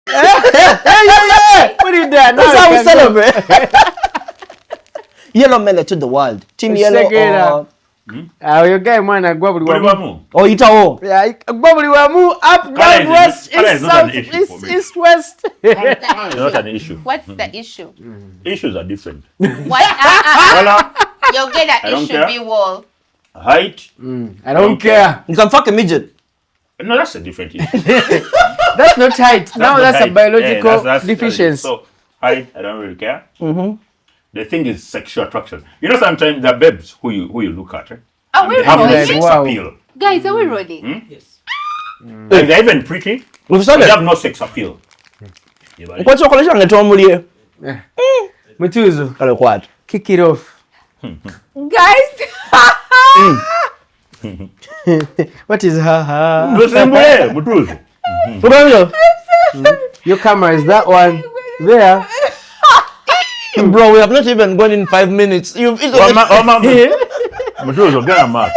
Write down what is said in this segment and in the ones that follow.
What is that? That's how we celebrate. Yellow melon to the world. Team yellow or... Your guy man agwa buli wamu. Oh, itawo. Yeah, agwa buli wamu. Up, down, west, east, south, east, west. It's not an issue. What's the issue? Issues are different. What? You'll get an issue, Beewol. Height. I don't care. You can fuck a midget. No, that's a different issue. That's not height. Now that's height. a biological That's deficiency. So height, I don't really care. The thing is sexual attraction. You know, sometimes the babes who you look at, Are we they have no rolling? sex Wow. appeal. Guys, are we rolling? Yes. And they're even pretty, We've but started. they have no sex appeal. What's your collection? Get on with Mutuzo, what? kick it off. Guys, What is ha? The same way, Mutuzo. Your camera is that one there. Bro, we have not even gone in 5 minutes. You've eaten Mutuzo, get a mark.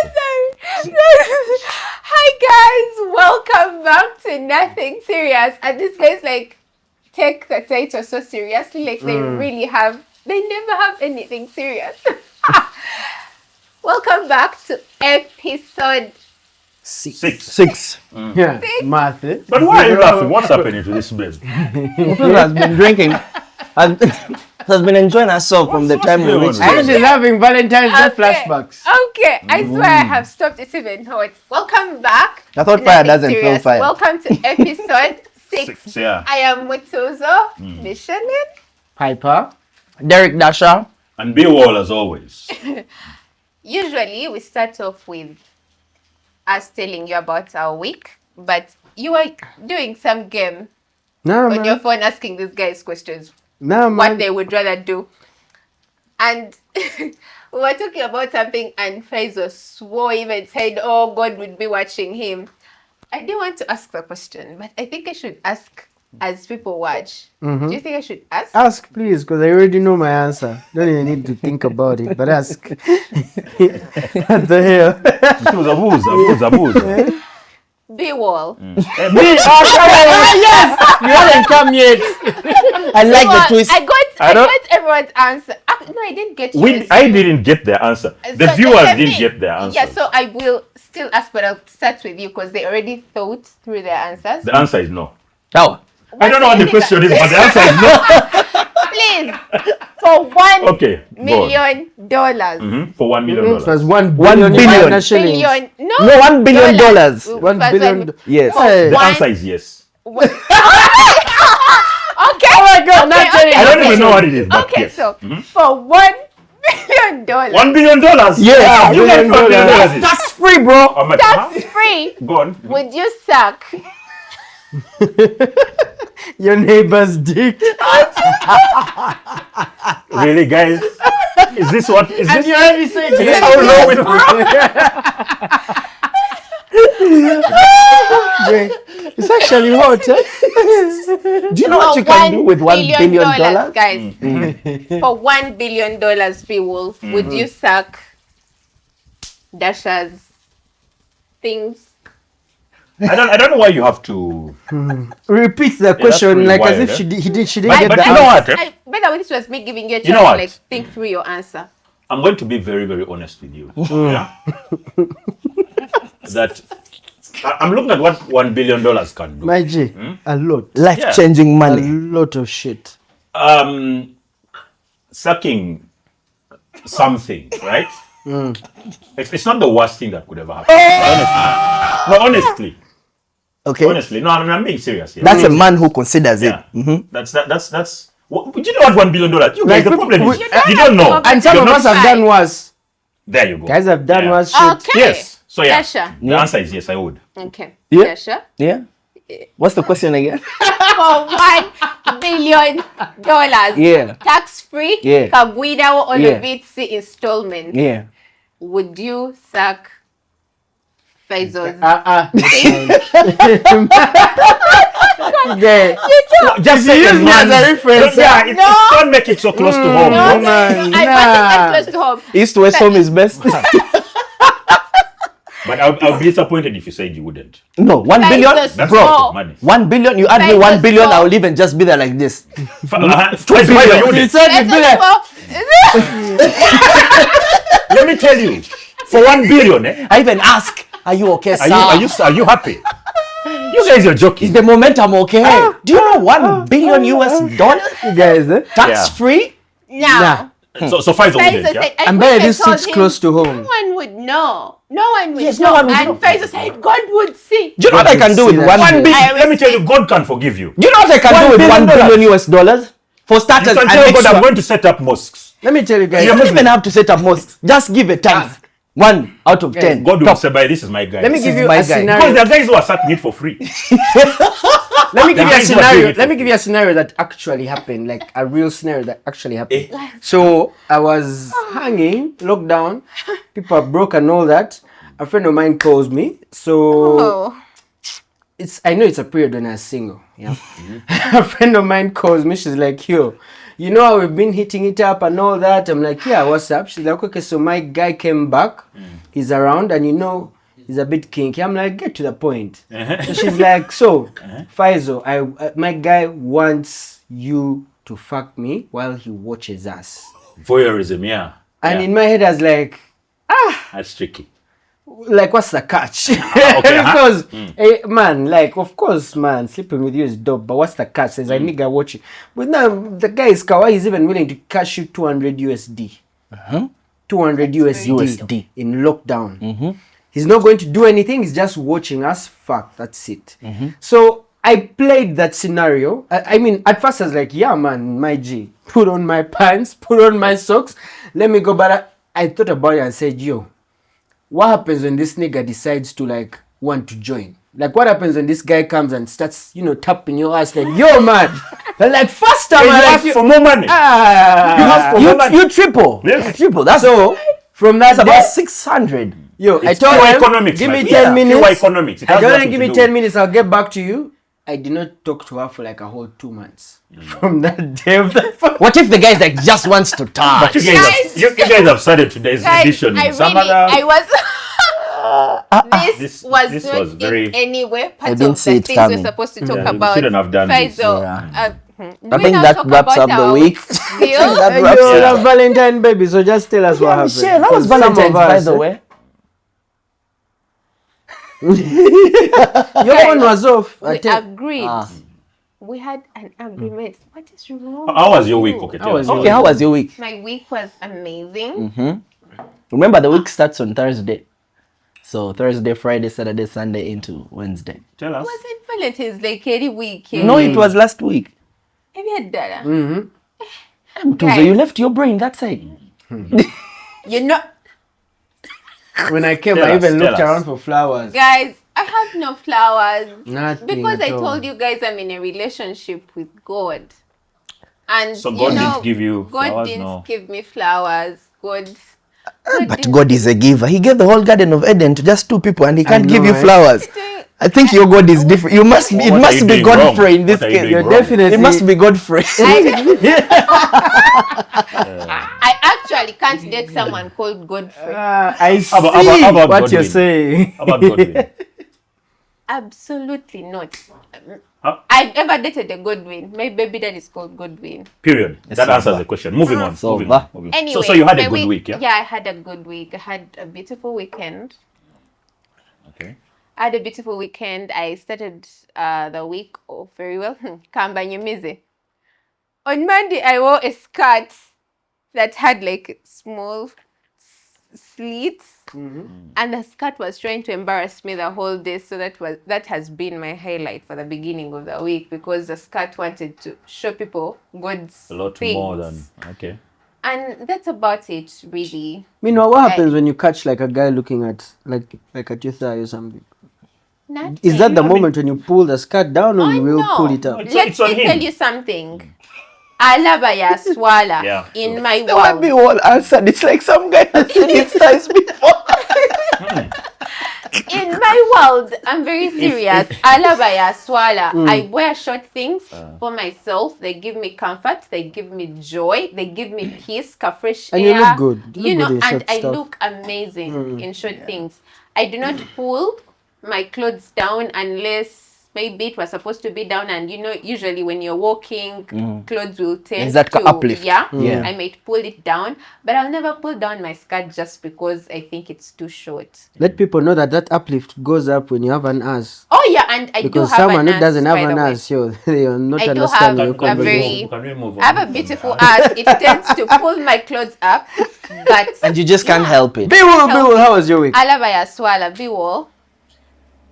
hi guys, welcome back to Nothing Serious. And this guy's like, take the title so seriously, like they really have. They never have anything serious. Welcome back to episode 6. Yeah, math. But why are you laughing? What's happening to this babe? Mutuzo has been drinking and has been enjoying herself from the time we going reached on? I'm just having Valentine's Day flashbacks. Okay, I swear I have stopped. It's even hot. Welcome back. I thought to fire Nothing doesn't feel Serious. fire. Welcome to episode 6. 6, yeah. I am Mutuzo, Michelin. Pyepar. Derek Dasha. And Beewol as always. Usually we start off with us telling you about our week, but you are doing some game No, on your man. phone asking these guys questions No, what man. they would rather do. And we were talking about something and Faisal swore, even said, oh, God would be watching him. I didn't want to ask the question, but I think I should ask as people watch. Do you think I should ask? Ask, please, because I already know my answer. Don't even need to think about it, but ask. What the hell? Mutuzo. Beewol. Yes! You haven't come yet. I like the twist. I got everyone's answer. No, I didn't get yours. I didn't get their answer. The So viewers let didn't me- get their answer. Yeah, so I will still ask, but I'll start with you because they already thought through their answers. The answer is no. Oh. I don't know what the question is, but the answer is no. Please, for $1 Okay, go on. million. For $1 million. Plus 1 billion. billion shillings. Billion. No, No, $1 billion. dollars. $1 Plus billion. Yes. Hey. The One- answer is yes. Okay. Oh my God, not telling I you. don't even know what it is, but Okay, yes. so for $1 billion, $1 billion? Yeah, you get $1 billion. That's free, bro. How much? tax free, Go on. would you suck Your neighbor's dick. Really, guys? Is this what? Is And this? you already said Is this yes. how low it It's actually hot, eh? Do you know what you can do with $1 billion? guys? For $1 billion, Beewol, would you suck Dasha's things? I don't know why you have to. Repeat the question pretty like as wild, if eh? she didn't But get the you know answer. what? By the way, this was me giving you a chance You know to what? like think through your answer. I'm going to be very, very honest with you. Yeah? That I'm looking at what $1 billion can do. My G, a lot. Life-changing A money. lot of shit. Sucking something, right? It's not the worst thing that could ever happen. Honestly. Okay. Honestly, no, I'm being serious here. That's a man who considers Yeah. it. That's. Do you know what $1 billion? You guys, Like the problem is we- you don't know. And some You're of not- us have done worse. There you go. Guys have done Yeah. worse shit. Okay. Yes. So yeah, Dasha. the answer is yes. I would. Okay. Yeah. Dasha. Yeah. What's the question again? For $1 billion. Yeah. Tax free. Yeah. Kaguida all Yeah. of it, see installments. Yeah. Would you suck Faisal's? Yeah. Just You use me as a reference. Yeah, don't make it so close to home. No, bro. man. I wasn't that close to home. East West home is best. But I'll be disappointed if you said you wouldn't. No, 1 billion, That's That's a bro. lot of money. 1 billion. You add me Faisal 1 billion, small. I'll even just be there like this. Twice why you He wouldn't. said you'd be like, Let me tell you, for 1 billion, I even ask, are you okay, sir? are you happy? You guys are Is joking. the momentum okay? Do you know 1 billion US dollars? you guys, Tax free? Now, So Faisal Faisal wouldn't, yeah? said, I I'm wish betting I this told sits him, close to No home. one would know. No one would Yes, know. no one would and know. Faisal said, God would see. Do you know what I can do with See that. 1 billion? I Let me tell you, God can forgive you. Do you know what I can do with 1 billion US dollars? For You starters, can an tell God extra. I'm going to set up mosques. Let me tell you guys. You don't even have to set up mosques. Just give a tithe. 1 out of 10. God will Top. say, "Bye, this is my guy." Let me give is you my a guy. Because scenario. there are guys who are sucking it for free. Let me give you a guys who are doing scenario. it Let for me give you a scenario that actually happened, like a real scenario that actually happened. So I was hanging, lockdown, people are broke and all that. A friend of mine calls me. So Oh. I know it's a period when I was single. Yeah. A friend of mine calls me. She's like, "Yo, you know how we've been hitting it up and all that?" I'm like, "Yeah, what's up?" She's like, "Okay, so my guy came back. He's around, and you know, he's a bit kinky." I'm like, "Get to the point." So she's like, "So, Faisal, my guy wants you to fuck me while he watches us." Voyeurism, yeah. And Yeah. in my head, I was like, That's tricky. like, what's the catch? okay, Because, man, like, of course, man, sleeping with you is dope, but what's the catch? There's a nigga watching. But now, the guy is kawaii, he's even willing to cash you 200 USD. 200 USD in lockdown. He's not going to do anything, he's just watching us. Fuck, that's it. So, I played that scenario. I mean, at first I was like, yeah, man, my G, put on my pants, put on my socks, let me go. But I thought about it and said, yo, what happens when this nigga decides to like want to join? Like, what happens when this guy comes and starts, you know, tapping your ass like, yo, man, and like first time You I ask like for more money. You triple. Yes. You triple. That's so from that that's about day, 600. yo, I It's told pure him, economics, give me my 10 friend. minutes. Pure economics. It I has told him, nothing give to me do 10 minutes, I'll get back to you. I did not talk to her for like a whole 2 months. From that day of the fuck. What if the guy like just wants to But touch? you guys have started today's Guys, edition. I in some really, other- I was. This was this not was very- in any way part didn't of see the it things coming. we're supposed to talk Yeah, we about. shouldn't have done this. Faisal, Yeah. do I we think now that talk wraps about up the our week. deal? That Hey, wraps yo, it that up. Valentine baby, so just tell us what happened. Michelle, how was Because some Valentine's, of by us, the way? Your one was off. I We tell- agreed. Ah. We had an agreement. What is wrong? How was your with week? you? Okay, How tell was us. your Okay, how was your week? My week was amazing. Remember, the week starts on Thursday. So Thursday, Friday, Saturday, Sunday into Wednesday. Tell us. Was it Valentine's like any week? No, it was last week. Have you had that? Mutuzo, you left your brain that side. You know, When I came, Tell I us, even tell looked us. around for flowers. guys, I have no flowers. Nothing Because I at all. told you guys I'm in a relationship with God. And So you God know, didn't give you God flowers? didn't No. give me flowers. God But didn't God is a giver. He gave the whole Garden of Eden to just 2 people and he can't know, give you right? flowers. I think your God is different. You must be, it What are must you be doing wrong? Godfrey in this What are you case. doing You're wrong? definitely. It must be Godfrey. I actually can't date someone called Godfrey. I see how about what you're Godwin? saying. How about Godwin? Absolutely not. Huh? I've ever dated a Godwin. My baby dad is called Godwin. Period. That so answers far. the question. Moving on. So Moving far. on. Moving on. Anyway, So you had a my good week, yeah? Yeah, I had a good week. I had a beautiful weekend. Okay. I had a beautiful weekend. I started the week off very well. Kamba nyumize. On Monday, I wore a skirt that had like small slits, and the skirt was trying to embarrass me the whole day. So that has been my highlight for the beginning of the week, because the skirt wanted to show people God's A lot things. more than okay. And that's about it, really. Meanwhile, what happens when you catch like a guy looking at like at your thigh or something? Nothing. Is that the moment when you pull the skirt down or Oh, you will no. pull it up? It's Let on me him. tell you something. Alabaya swala Yeah. in my The way world. Beewol answered, it's like some guy has seen his thighs before. In my world, I'm very serious. Alabaya swala. I wear short things for myself. They give me comfort. They give me joy. They give me peace, fresh And air. you look good. You You look know, good in and short I stuff. look amazing in short things. I do not pull my clothes down unless maybe it was supposed to be down, and usually when you're walking, clothes will tend Is that to uplift? Yeah. Yeah. I might pull it down, but I'll never pull down my skirt just because I think it's too short. Let people know that uplift goes up when you have an ass. Oh yeah, and I Because do have someone an who doesn't ass, have by an the way. ass, they are not I do understanding have your a very- conversation. Can we move on? I have a beautiful ass. It tends to pull my clothes up, but And you just can't help it. Beewol, how was your week? Alabaya swala Beewol.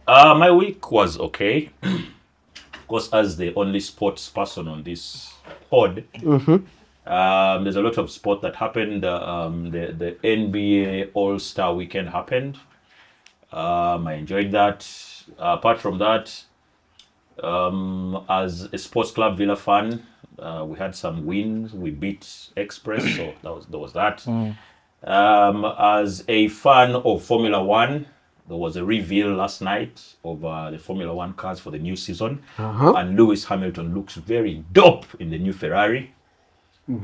My week was okay. Of course, as the only sports person on this pod, there's a lot of sport that happened. The NBA All-Star Weekend happened. I enjoyed that. Apart from that, as a sports club Villa fan, we had some wins. We beat Express, so there was that. As a fan of Formula One, there was a reveal last night of the Formula One cars for the new season. And Lewis Hamilton looks very dope in the new Ferrari.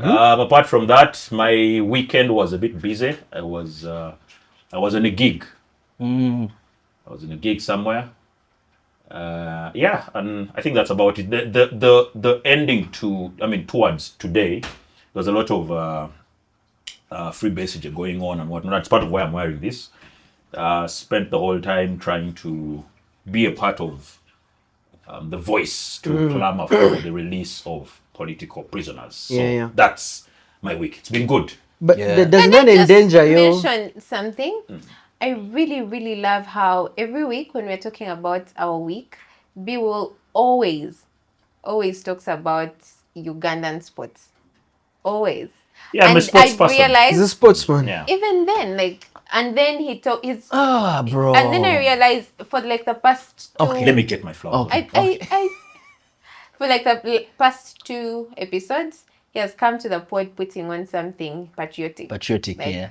Apart from that, my weekend was a bit busy. I was on a gig. I was in a gig somewhere. And I think that's about it. The ending towards today, there's a lot of free message going on and whatnot. That's part of why I'm wearing this. Spent the whole time trying to be a part of the voice to clamor for the release of political prisoners. So that's my week. It's been good. But does Can not I just endanger you. mention something? I really, really love how every week when we're talking about our week, Beewol always talks about Ugandan sports. Always. Yeah, I'm a sports person. He's a Realized sportsman. Yeah. even then, and then he talk his Bro. and then I realized for the past two Let me get my flower. I for the past 2 episodes, he has come to the point putting on something patriotic. Patriotic, Like, yeah.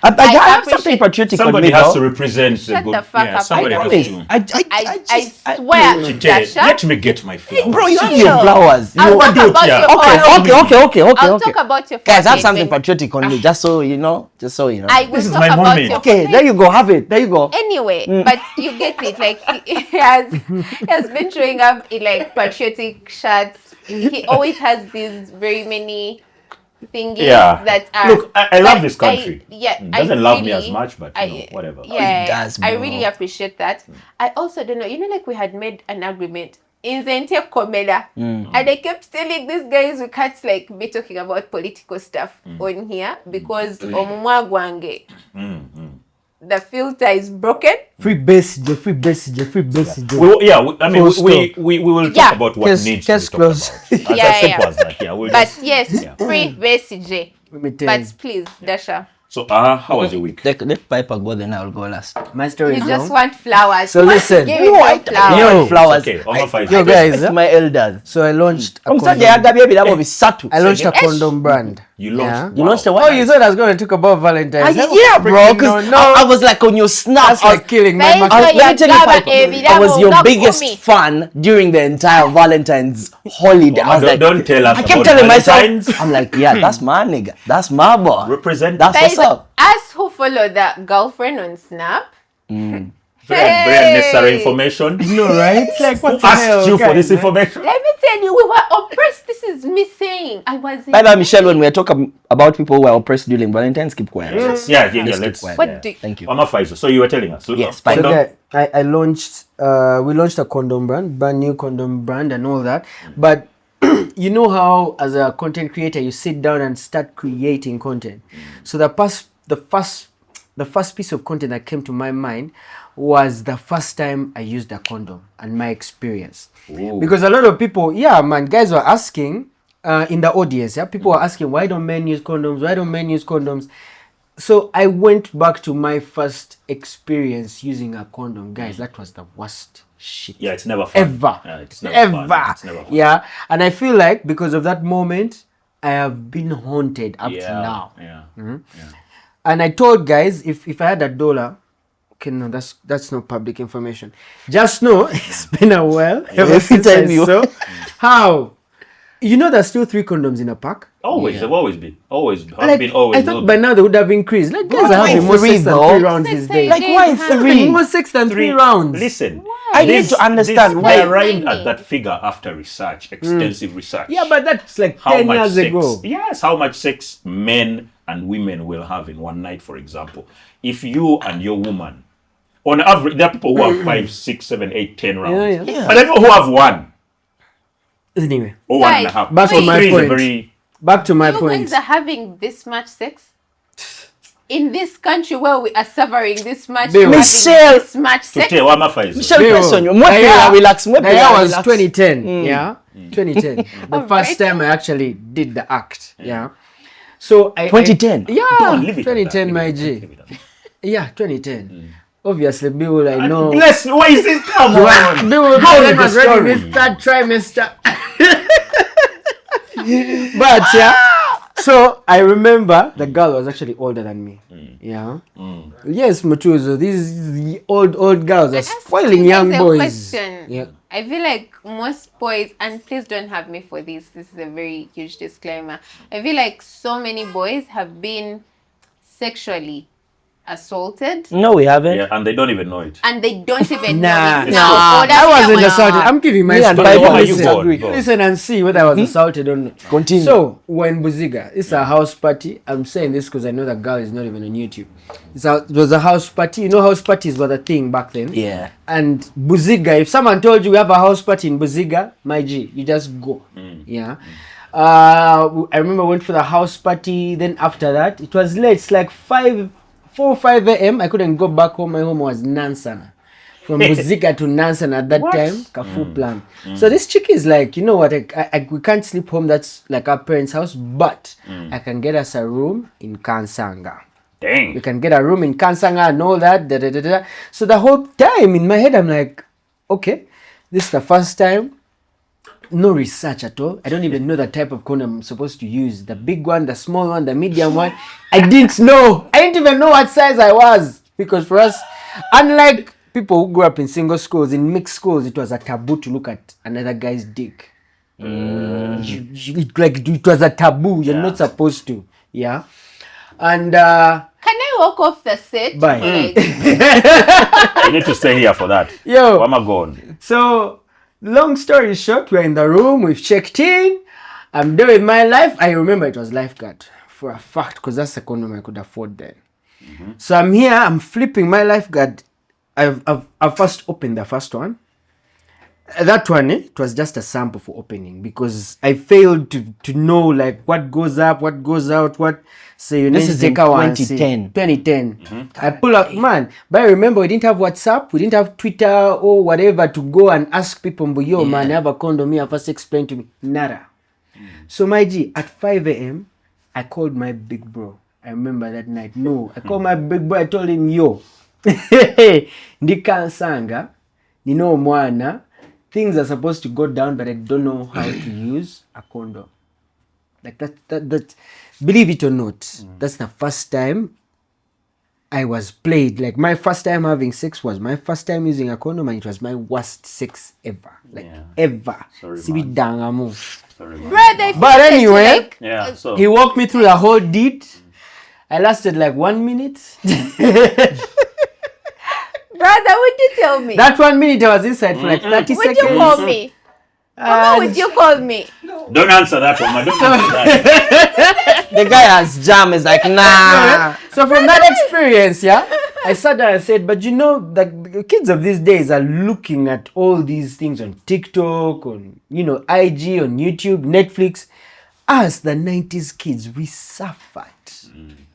I have something appreciate- patriotic Somebody on me, has though. to represent the Shut good. the fuck up. Somebody I has Please, to. I swear, Dasha. Let me get my flower. Bro, you have your flowers. I'll You- talk do it, about yeah. your Okay. I'll talk about your Guys, I have forehead something when- patriotic on me, just so you know. I will This is talk my about moment. your Okay, there you go. Have it. There you go. Anyway, but you get it. Like he has been showing up in patriotic shirts. He always has these very many thingies Yeah. that are. Look, I love but this country. Doesn't love me as much, but whatever. Yeah, It does, I bro. really appreciate that. I also don't know. We had made an agreement. Inzente Komela. And I kept telling these guys we can't be talking about political stuff on here because omumwagwange. The filter is broken. Free message. We will Yeah. talk about what Case- needs case to be talked closed. about. As Yeah, simple yeah. as that. Yeah, we'll But just, yes, free message. Let me tell But you. please, Dasha, So, how was your week? Let Pyepar go, then I'll go last. My story you is just long. want flowers. So You want to listen. give him some flowers. Yo. Flowers. Okay, Oma Faisal. Yo, guys, Respect my elders. So I launched a Omusajja condom. yagabye ebirabo bisatu. I launched a Say again. condom brand. You launched. Yeah. You launched a Oh, what? you thought I was going to talk about Valentine's? Yeah, bro. Because I was like on your snap. That's like killing my Faisal, market. Let me tell you, Gaba Pyepar, ebirabo, I was your ugakumi. biggest fan during the entire Valentine's holiday. I was like, don't tell us I kept about telling Valentine's. myself, I'm like, yeah, that's my nigga. That's my boy. Represent. That's what's Faisal, up. us who follow that girlfriend on Snap. Very unnecessary information. No, right? Like, what Who the asked hell, you for guys, this man? information? Let me tell you, we were oppressed. This is me saying I was. By the way, Michelle, when we're talking about people who are oppressed during Valentine's, keep quiet. Yeah, Let's let's. keep quiet. What do Thank you. Oma Faisal. So you were telling us. So, Yes, So condom? I launched, we launched a condom brand new condom brand and all that. But you know how as a content creator, you sit down and start creating content. So the first piece of content that came to my mind was the first time I used a condom and my experience. Ooh. Because a lot of people, guys were asking in the audience, people were asking, why don't men use condoms? Why don't men use condoms? So I went back to my first experience using a condom. Guys, that was the worst shit. Yeah, it's never fun. Ever. Yeah, it's never fun. Ever. It's never fun. Yeah. And I feel like because of that moment, I have been haunted up to now. Yeah. And I told guys, if I had $1, okay, no, that's not public information. Just know it's been a while. Ever Every since time I you- saw how You know there's still 3 condoms in a pack? Always, they've always been. Always. Have Like, been always. I thought by now they would have increased. Like, guys are having more 6 than 3 rounds these days. Like, why three? More 6 than 3 rounds. Listen, I need to understand why why. they arrived at that figure after research, extensive research. Yeah, but that's like how 10 much years sex, ago. Yes, how much sex men and women will have in one night, for example. If you and your woman, on average, there are people who have 5, 6, 7, 8, 10 rounds. Yeah. But there are people who have 1 Anyway, or 1.5. back on my Three is a point. very Back to my You point. guys are having this much sex in this country where we are suffering this much. Beewol. having Michelle. this much sex. Today, what am I Faisal? Michelle Beewol. question you. The Relax. year was 2010. Yeah, 2010. The Alright. first time I actually did the act. Yeah. So I 2010? Yeah, Don't leave it at 2010, that. my Leave G. it at that. Yeah, 2010. Obviously, Beewol, I know. Bless, why is this? Come on. Beewol, How I is was the ready story? this 3rd trimester. But yeah, so I remember the girl was actually older than me. Yeah. Yes, Mutuzo, these old girls are spoiling young Here's a boys. question. Yeah. I feel like most boys, and please don't have me for this. This is a very huge disclaimer. I feel like so many boys have been sexually assaulted, No, we haven't. Yeah, and they don't even know it. and they don't even Nah, know it. nah. Or that's I the wasn't one. assaulted. I'm giving my Me and story. Pyepar you Listen, go. listen and see whether I was assaulted or not. Continue. So, when Buziga, it's a house party. I'm saying this because I know that girl is not even on YouTube. It was a house party. You know, house parties were the thing back then. Yeah. And Buziga, if someone told you we have a house party in Buziga, my G, you just go. Yeah. I remember I went for the house party. Then after that, it was late. It's like 4 or 5 a.m. I couldn't go back home. My home was Nansana. From Buziga to Nansana at that time, Kafu plan. So this chick is like, you know what? We can't sleep home. That's like our parents' house, but I can get us a room in Kansanga. We Dang. can get a room in Kansanga and all that. Da, da, da, da. So the whole time in my head, I'm like, okay, this is the first time. No research at all. I don't even know the type of condom I'm supposed to use. The big one, the small one, the medium one. I didn't know. I didn't even know what size I was. Because for us, unlike people who grew up in single schools, in mixed schools, it was a taboo to look at another guy's dick. It was a taboo. You're not supposed to. Yeah. And Can I walk off the set? Bye. Like, You need to stay here for that. yo, Where am I going? so long story short, we're in the room, we've checked in, I'm there with my life. I remember it was lifeguard for a fact because that's the condom I could afford then. So I'm here, I'm flipping my lifeguard. I've first opened the first one. That one, it was just a sample for opening because I failed to know like what goes up, what goes out, what. So you This need is to in take our 2010. 2010. I pull up, man. But I remember we didn't have WhatsApp, we didn't have Twitter or whatever to go and ask people, but yo, man, I have a condom here. First explain to me. Nada. So my G, at 5 a.m., I called my big bro. I remember that night. No, I called my big bro. I told him, yo, ndikansanga, nino mwana. Things are supposed to go down, but I don't know how to use a condom. Like that. Believe it or not, that's the first time I was played. Like my first time having sex was my first time using a condom, and it was my worst sex ever. Like ever. Sorry, Sibi man. dangamu. Sorry, man. brother, if But you said anyway, like, Yeah, so he walked me through the whole deed. I lasted like 1 minute. brother, would you tell me? That 1 minute I was inside for like 30 Would seconds. you call me? Mama, would you call me? don't answer that one, man. Don't answer that. The guy has jam. Is like, nah. So from that experience, yeah, I sat there and said, but you know, the kids of these days are looking at all these things on TikTok, on, you know, IG, on YouTube, Netflix. Us, the 90s kids, we suffered.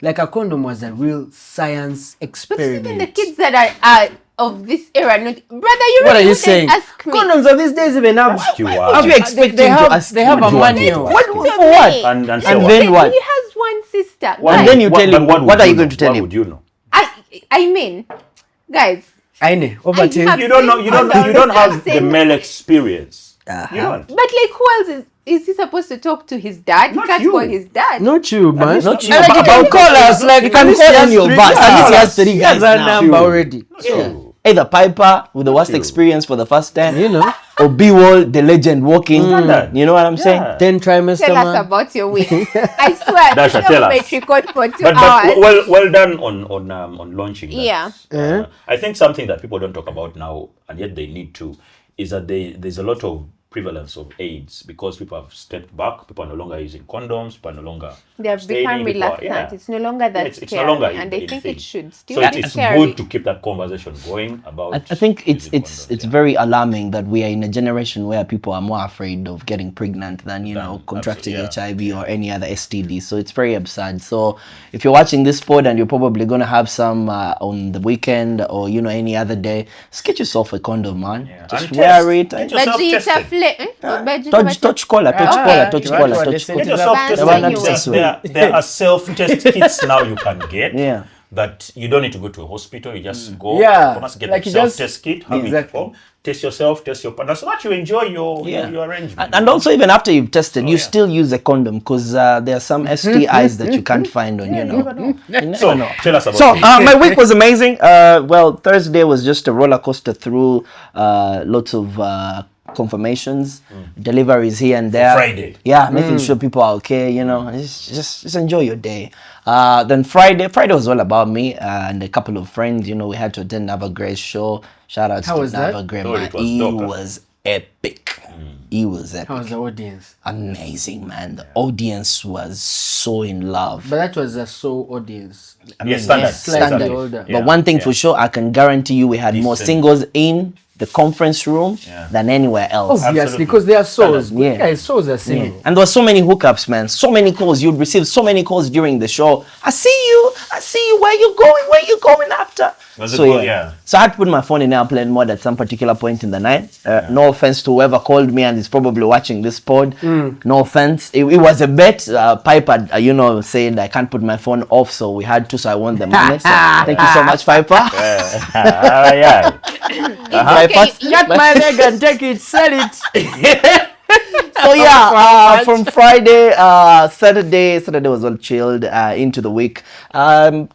Like a condom was a real science But experiment. even the kids that are of this era, not brother, you What are you wouldn't saying? Ask me. Condoms of these days even have. You What are. do you expect They him have, to ask? they have you a to do? manual. What Tell for what? me. And And say then what? what? He has one sister. What And would- then you tell him, would what are you know? going to tell What him? would you know? I mean, guys, Aine, over I to you. have- You don't know. You don't. You don't have the male experience. You don't. but like, who else is he supposed to talk to? His dad? He Not can't you. call his dad. Not you, man. least not you. Like, you can call us. Like, You can at least call he him has your three- boss. At least he has 3 He guys has our now. number True. already. True. Either Pyepar with the worst True. experience for the first time. You know. or Beewol, the legend walking. Standard. You know what I'm saying? 10 trimester, Tell us man. about your week. I swear, Dasha, this tell us. government record for 2 But hours. well done on launching that. Yeah. I think something that people don't talk about now, and yet they need to, is that there's a lot of prevalence of AIDS because people have stepped back. People are no longer using condoms. People are no longer They have become abstaining, people are- reluctant. It's no longer that it's scary, no longer and I in think thing. it should still So be it's scary. good to keep that conversation going about. I think it's using condoms, it's yeah. very alarming that we are in a generation where people are more afraid of getting pregnant than contracting absolutely, HIV or any other STD. So it's very absurd. So if you're watching this pod and you're probably gonna have some on the weekend or any other day, just get yourself a condom, man. Yeah. Just And wear test. it. Get And yourself tested. touch collar. Get yourself That's tested. when you There are self-test kits now you can get. Yeah. That you don't need to go to a hospital. You just go. Yeah. Pharmacy, get Like the you just- self-test kit. Have it Exactly. home. Test yourself. Test your partner, so that you enjoy your arrangement. And also, even after you've tested, you yeah. still use a condom because there are some STIs that you can't find on, You never So know. tell us about. So it. my week was amazing. Well, Thursday was just a roller coaster through lots of confirmations, deliveries here and there. Friday. Yeah, making sure people are okay. Just enjoy your day. Then Friday was all about me and a couple of friends. We had to attend Nava Gray's show. Shout out How to was that? Nava Gray. Oh, Man. it was He dope, huh? was epic. He was epic. How was the audience? Amazing, man. The audience was so in love. But that was a soul audience. Yes, standard. Slightly older. But one thing for sure, I can guarantee you we had more Decent. singles in the conference room than anywhere else. Obviously, Absolutely. because they are souls. Yeah. Yeah, souls are single. And there were so many hookups, man. So many calls. You'd receive so many calls during the show. I see you. Where you going? Where you going after? Was it good? Yeah. So I had to put my phone in airplane mode at some particular point in the night. No offense to whoever called me and is probably watching this pod. No offense. It was a bet. Pyepar, said I can't put my phone off, so we had to. So I won the money. So thank you so much, Pyepar. Yeah. Cut my leg and take it, sell it. So yeah, from Friday, Saturday was all chilled into the week.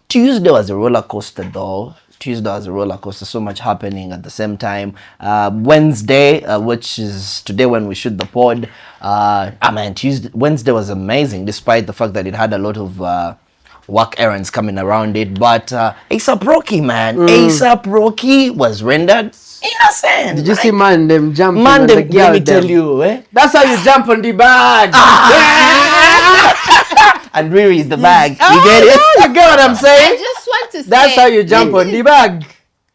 Tuesday was a roller coaster though. So much happening at the same time. Wednesday, which is today when we shoot the pod. Wednesday was amazing despite the fact that it had a lot of work errands coming around it. But A$AP Rocky, man. A$AP Rocky was rendered innocent. Did you see man them jumping Man, on the them, girl let me them? tell you, eh? That's how you jump on the bag. And Riri is the bag. You get it? You get what I'm I saying? just want to say That's how you jump on the bag.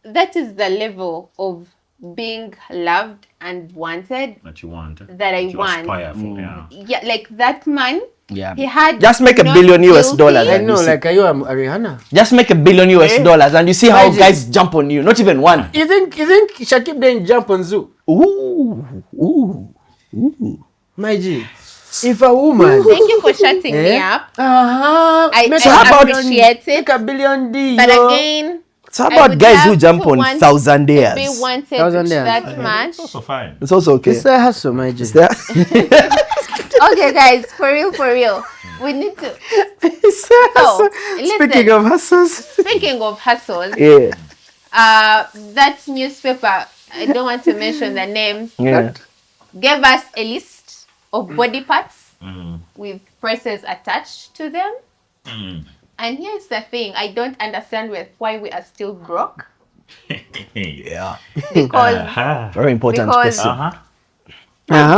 that is the level of being loved and wanted That you want. that I You want. aspire for, yeah. Yeah, like that man. Yeah. He had Just make $1 not billion US guilty. dollars. I And know, you see- like, are you a Rihanna? Just make $1 billion US dollars and you see how Imagine. guys jump on you. Not even one. You think Shakib didn't jump on Zoo? Ooh. My G. If a woman... Thank you for shutting me up. I appreciate it. Make $1 billion D, But yo. again, So how I about would guys who love jump to on want 1,000 we years? wanted Thousand years. that much. It's also fine. It's also okay. It's a hustle, my G. Okay, guys, for real. We need to. It's a hustle. listen. Speaking of hustles. Speaking of hustles, Yeah. that newspaper, I don't want to mention the name, Yeah. gave us a list of body parts with prices attached to them. And here's the thing, I don't understand why we are still broke. Yeah. Because, Very important Because- question.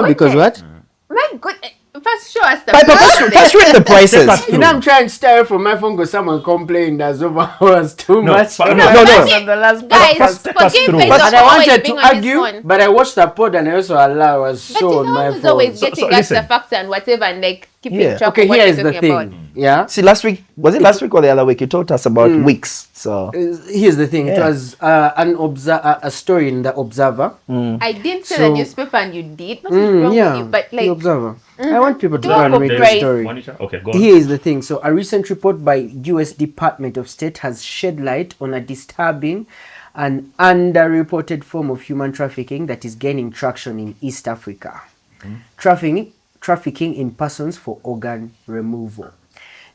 Because what? my good, first show us the Piper, first read the prices. You know, I'm trying to stay away from my phone because someone complained that Zova was too much. no, on no. the last Guys, First, take us forgive through. me And I wanted to being on his argue, phone. but I watched the pod and I also allowed I was But so you on know, my who's phone. always getting us the listen. facts and whatever and like keeping Yeah. track Okay, of what here we're is the talking thing. about. Yeah. See, was it last week or the other week? You told us about weeks. So Here's the thing. It Yeah. was a story in the Observer. I didn't say So- the newspaper and you did. Nothing wrong Yeah, with you, but the like, Observer. I want people to Do go and a read the copyright. story. Monitor? Okay, go on. Here is the thing. So, a recent report by U.S. Department of State has shed light on a disturbing and underreported form of human trafficking that is gaining traction in East Africa. Trafficking in persons for organ removal.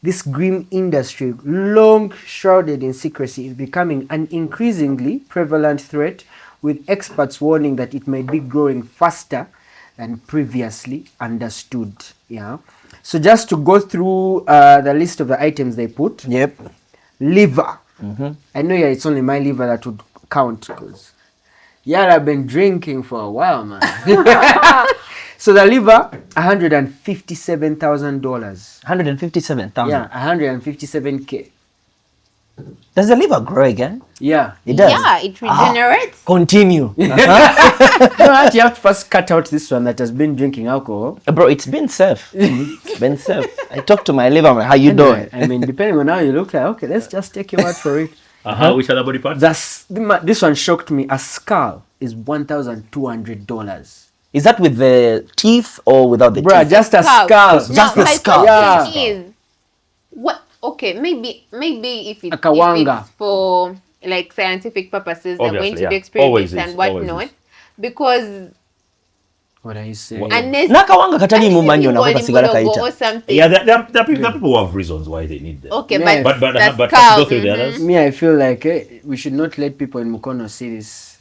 This grim industry, long shrouded in secrecy, is becoming an increasingly prevalent threat with experts warning that it may be growing faster than previously understood. Yeah. So just to go through the list of the items they put. Yep. Liver. I know it's only my liver that would count because I've been drinking for a while, man. So the liver, $157,000. 157,000. Yeah, 157K. Does the liver grow again? Yeah. It does. Yeah, it regenerates. Continue. You have to first cut out this one that has been drinking alcohol. Bro, it's been safe. It's been safe. I talked to my liver. I'm like, how you doing? I mean, depending on how you look like, okay, let's just take your word for it. Which other body part? This one shocked me. A skull is $1,200. Is that with the teeth or without the Bruh, teeth? just a skull. Just the my skull. question Yeah. is, what? Okay, maybe if A kawanga. it's for like scientific purposes, they're going Obviously, to do yeah. experiments Always is, and always whatnot, is. because What are you saying? unless Nakawanga katali unless mumanyo you na want kwa sigara Mologo kaita. or something. Yeah, there are people who have reasons why they need them. Okay, Yeah. but But that's let's cow. go through the others. Me, I feel like we should not let people in Mukono see this.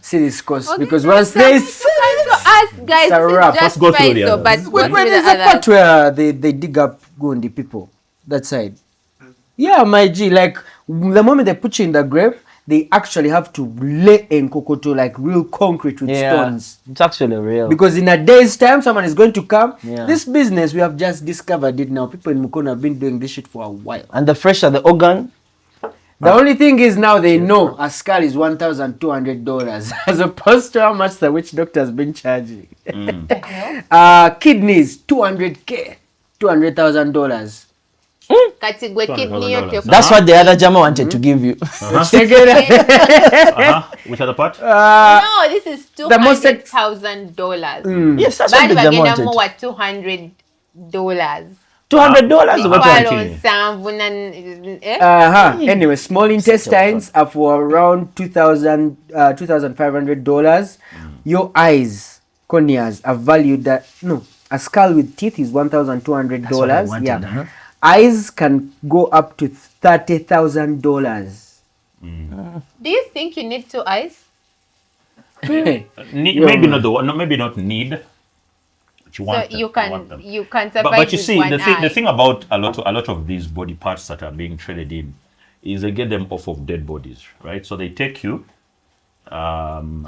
See this course Okay, because so once some they people also ask, guys, It's a this wrap. is Let's just go through the Faisal, others. but go Wait, through the there's a others. part where they dig up Gundi people. That side. Yeah, my G. Like, the moment they put you in the grave, they actually have to lay enkokoto, like real concrete with stones. It's actually real. Because in a day's time, someone is going to come. Yeah. This business, we have just discovered it now. People in Mukono have been doing this shit for a while. And the fresher the organ, The only thing is now they know a skull is $1,200 as opposed to how much the witch doctor has been charging. Kidneys, $200K, $200,000. Katigwe kidney yote kwa- that's what the other Jama wanted to give you. Which other part? No, this is the most ex- $200,000. Yes, that's what Bali the Jama bagenda wanted. mu wa $200. $200 what Mitwalo okay. nsanvu na Anyway, small intestines are for around $2,500. Your eyes, corneas, are valued at a skull with teeth is $1,200. That's what I wanted, Yeah, eyes can go up to $30,000. Do you think you need two eyes? Maybe not the one. No, maybe not need. But you want So them, want them. you can survive But you with see, one the eye. thing about a lot of these body parts that are being traded in is they get them off of dead bodies, right? So they take you, and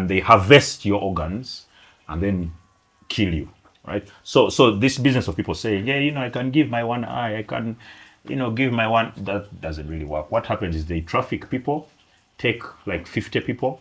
they harvest your organs and then kill you, right? So this business of people saying, yeah, I can give my one eye, I can, give my one, that doesn't really work. What happens is they traffic people, take like 50 people.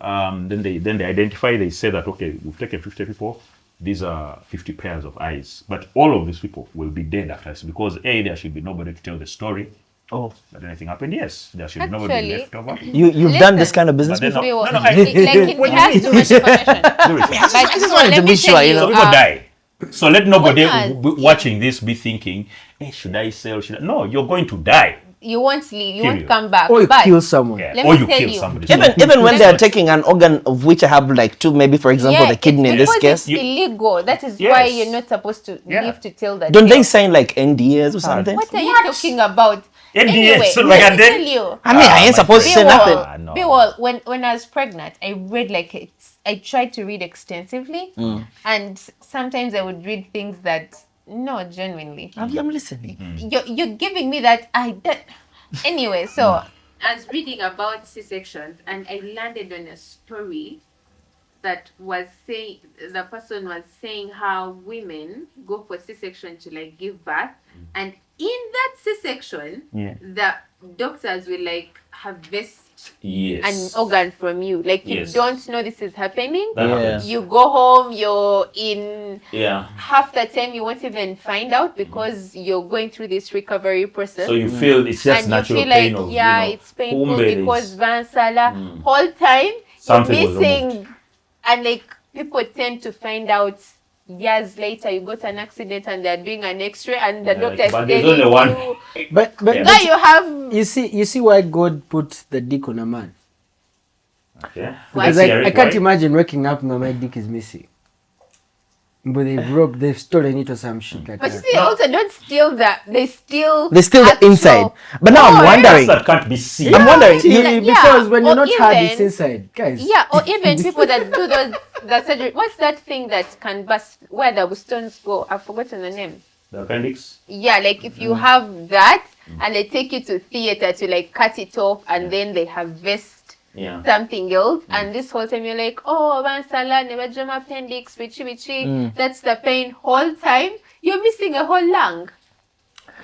Then they identify, they say that, okay, we've taken 50 people, these are 50 pairs of eyes. But all of these people will be dead after this because there should be nobody to tell the story. Oh, That anything happened, yes. There should be nobody Actually, left over. you've done this kind of business But then before? no, Like it has too much information. Seriously. But just wanted let to me be sure, tell you So know. people die. So let nobody Yes. watching this be thinking, hey, should I sell? No, you're going to die. You won't leave, you Kill won't you. come back. Or you but kill someone. Yeah. Let Or me you tell kill you. somebody. Even when they're taking an organ of which I have like two, maybe for example the kidney in this because case, it's illegal. That is Yes. why you're not supposed to Yeah. live to tell that. don't they tale. sign like NDAs or something? What are you talking about? NDA, Anyway, so let like, me and then- tell you. I mean, I ain't my supposed to say friend. nothing. Ah, no. Beewol, when I was pregnant, I read I tried to read extensively, and sometimes I would read things that genuinely. I'm listening. You're giving me that anyway. So I was reading about C-sections, and I landed on a story that was saying the person was saying how women go for C-section to like give birth, and in that C-section, the doctors will like harvest Yes. an organ from you. Like you Yes. don't know this is happening. That Yeah. happens. You go home, you're in Yeah. half the time you won't even find out because you're going through this recovery process. So you feel it's just and you natural feel pain like of, it's painful kumbe because is- Vansala whole time Something you're was missing, and like people tend to find out years later. You got an accident and they're doing an X-ray and the doctor is but there's telling only one. you, But Yeah. guy, you have you see why God put the dick on a man? Okay. Because Let's hear I it, can't why? imagine waking up and my dick is missing. But they've stolen it or some shit like But you that. see, they also don't steal that. They steal the inside. But now I'm Parts wondering. that can't be seen. I'm wondering. See, Yeah, because when you're or not hard, it's even- inside, guys. Yeah, or even people that do that surgery. What's that thing that can bust where the stones go? I've forgotten the name. The appendix. Yeah, like if you have that and they take you to theater to like cut it off and then they harvest Yeah. something else, and this whole time you're like, oh, Vansala, never jam appendix, bichi. That's the pain whole time. You're missing a whole lung.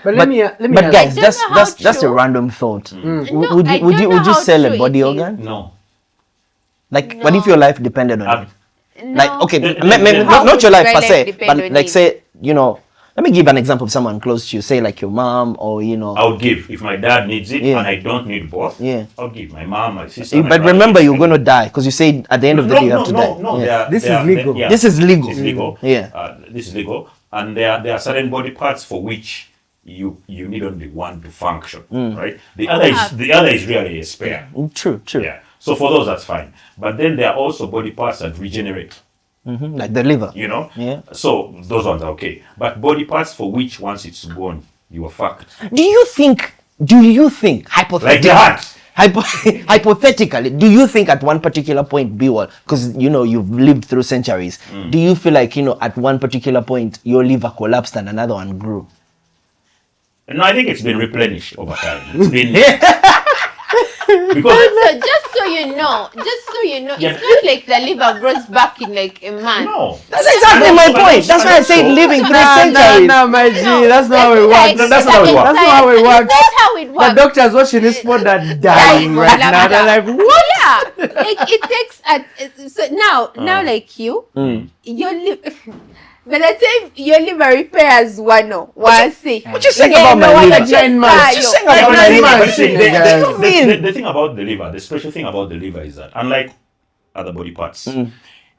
But let me ask. Guys, I don't know how that's a true. random thought. No, Would I you would don't you know would you how sell a true body it is. organ? No. Like, what if your life depended on it? No. Like, okay, How not your life per would my se, life depend but on like it? say, let me give an example of someone close to you, say like your mom or I would give if my dad needs it Yeah. and I don't need both. Yeah. I'll give my mom, my sister. my But brother. remember, you're going to die because you say at the end of the No, day you have to die. no. Yeah. This is legal. yeah. This is legal. This is legal. Yeah. This is legal, and there are certain body parts for which you need only one to function, right? The other is really a spare. True. Yeah. So for those that's fine, but then there are also body parts that regenerate. Like the liver. You know. Yeah. So those ones are okay, but body parts for which once it's gone, you are fucked. Do you think Like the hypothetically, heart. hypothetically, do you think at one particular point, Beewol, because you've lived through centuries, do you feel like at one particular point your liver collapsed and another one grew? No, I think it's been replenished over time. It's been because So just so you know, Yeah. it's not like the liver grows back in like a month. no. That's exactly my point. That's why I said living through centuries. No, my G, that's not how it Like, works. that's not how it works. That's not how it works. That's how it The works. doctors watching this sport are dying right now. They're like, what? Yeah, like it takes so now like you, your liver. By the time your liver repairs what you saying about my liver? 9 months. What you saying about Yeah, my but liver? the thing- Guys. the thing about the liver, the special thing about the liver is that unlike other body parts, a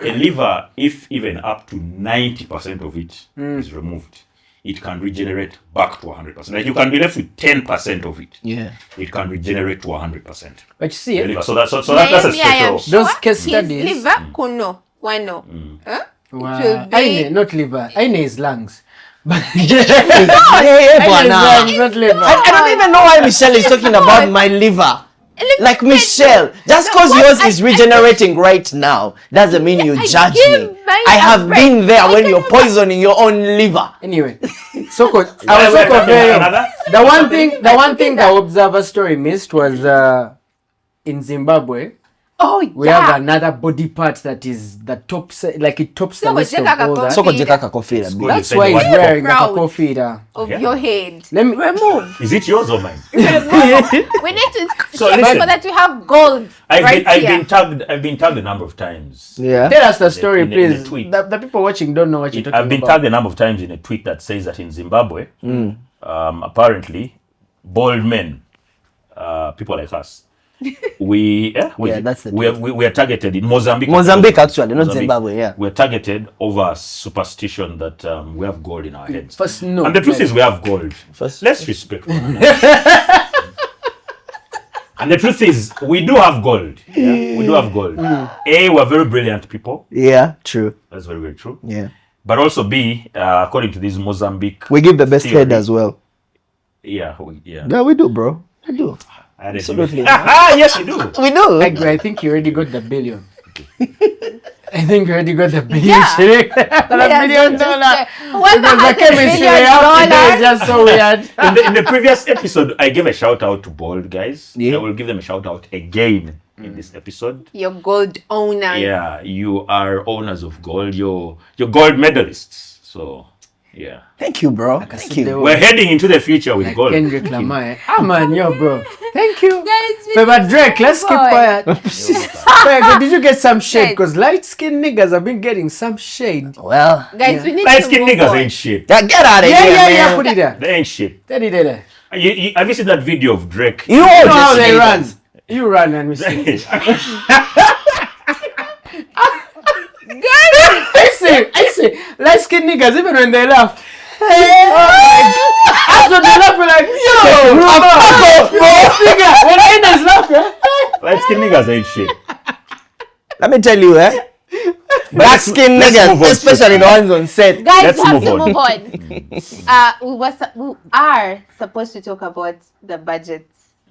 liver, if even up to 90% of it is removed, it can regenerate back to 100%. Like you can be left with 10% of it. Yeah. It can regenerate to 100%. But you see, The liver. So that's a special. Those case his studies- liver kuno wano. Huh? wow. It will be- Aine, not liver. Aine is lungs. But Yeah, Aine is bwana. lungs, not liver. I don't even know why Michelle is talking about my liver. Like Michelle, just because yours is regenerating right now doesn't mean you I judge give me. mine I a have break. been there I when can you're never- poisoning your own liver. Anyway, Soko, I was Wait, Soko very. another? The one thing the Observer story missed was in Zimbabwe. Oh We yeah. have another body part that is the top, like it tops the Soko, list of jeka all that. kako- Soko jeka kofira. good. That's You why said he's what? wearing the Proud. coffee there. Of Yeah. your head. Let me Remove. Is it yours or mine? We need to So show listen. people that we have gold I've here. been tagged a number of times. Yeah. tell us the story, in the please. tweet. The people watching don't know what you're talking I've been about. tagged a number of times in a tweet that says that in Zimbabwe, apparently, bald men, people like us, that's the we are targeted in Mozambique. Mozambique, actually, not Zimbabwe, yeah. We're targeted over superstition that we have gold in our heads. First, no. And the truth is we have gold. First- Let's respect one another. And the truth is we do have gold. Yeah? We do have gold. A, we're very brilliant people. Yeah, true. That's very, very true. Yeah. But also B, according to this Mozambique, We give the best theory, head as well. Yeah. Yeah, we do, bro. We do. Absolutely. Absolutely. Yes, you do. We do. I think you already got the billion. I think you already got the billion. Yeah. Shilling. $1 billion. Whoever Because has the $1 chemistry billion out today is just so weird. In the previous episode, I gave a shout out to bald guys. Yeah. I will give them a shout out again in this episode. Your gold owner. Yeah, you are owners of gold. You're gold medalists. So, yeah. Thank you, bro. Thank you. We're heading into the future with gold. Kendrick Lamar. Ah man, yo bro. Thank you. Guys, But Drake, let's keep boy. quiet. Quiet, did you get some shade? Because light-skinned niggas have been getting some shade. Well, Guys, we need Light to skinned move niggas on. ain't shit. yeah, get out of Yeah, here, yeah, man. yeah. Put it there. They ain't shit. Tell it there. Have you seen that video of Drake? You all You know how just they hate run. us. You run and we see. I see. Light-skinned niggas, even when they laugh. After they laugh, we're like, yo, fuck off, bro. Nigga, when Aine's laughing. Light skinned niggas ain't shit. Let me tell you, Black skin let's niggas, move on especially the ones on set. Guys, Let's we have to move move on. We are supposed to talk about the budget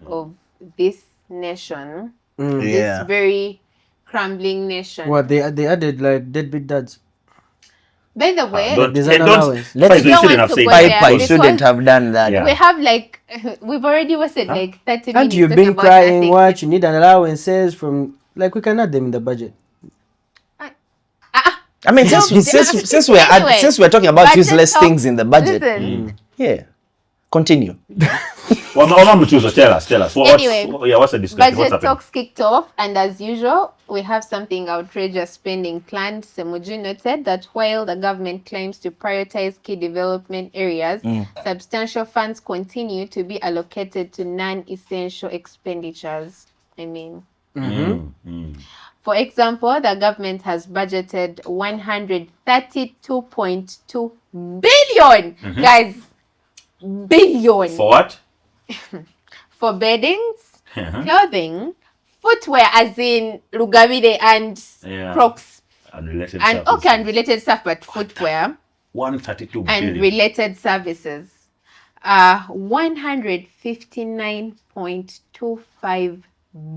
of this nation, Mm. Yeah. this very crumbling nation. What they added like deadbeat dads. By the way, Don't, There's an don't, allowance. Let's- Faisal, you don't shouldn't want have to said go that. there Pyepar because shouldn't have done that. Yeah. we have like we've already wasted like 30 minutes. And you've talking been about crying, nothing. what? You need an allowances from, like, we can add them in the budget. I mean, So- since Anyway, we're talking about budget useless talk- things in the budget, Listen, yeah. Continue. Well, Mutuzo, tell us. Anyway, What's the discussion? What's budget happening? talks kicked off, and as usual, we have something outrageous spending planned. Semuju noted that while the government claims to prioritize key development areas, substantial funds continue to be allocated to non-essential expenditures. I mean, for example, the government has budgeted 132.2 billion, guys, billion For what? for beddings, clothing, footwear, as in Lugabide and Yeah. Crocs, Unrelated and services. okay, and related stuff, but footwear 132 and billion. related services. 159.25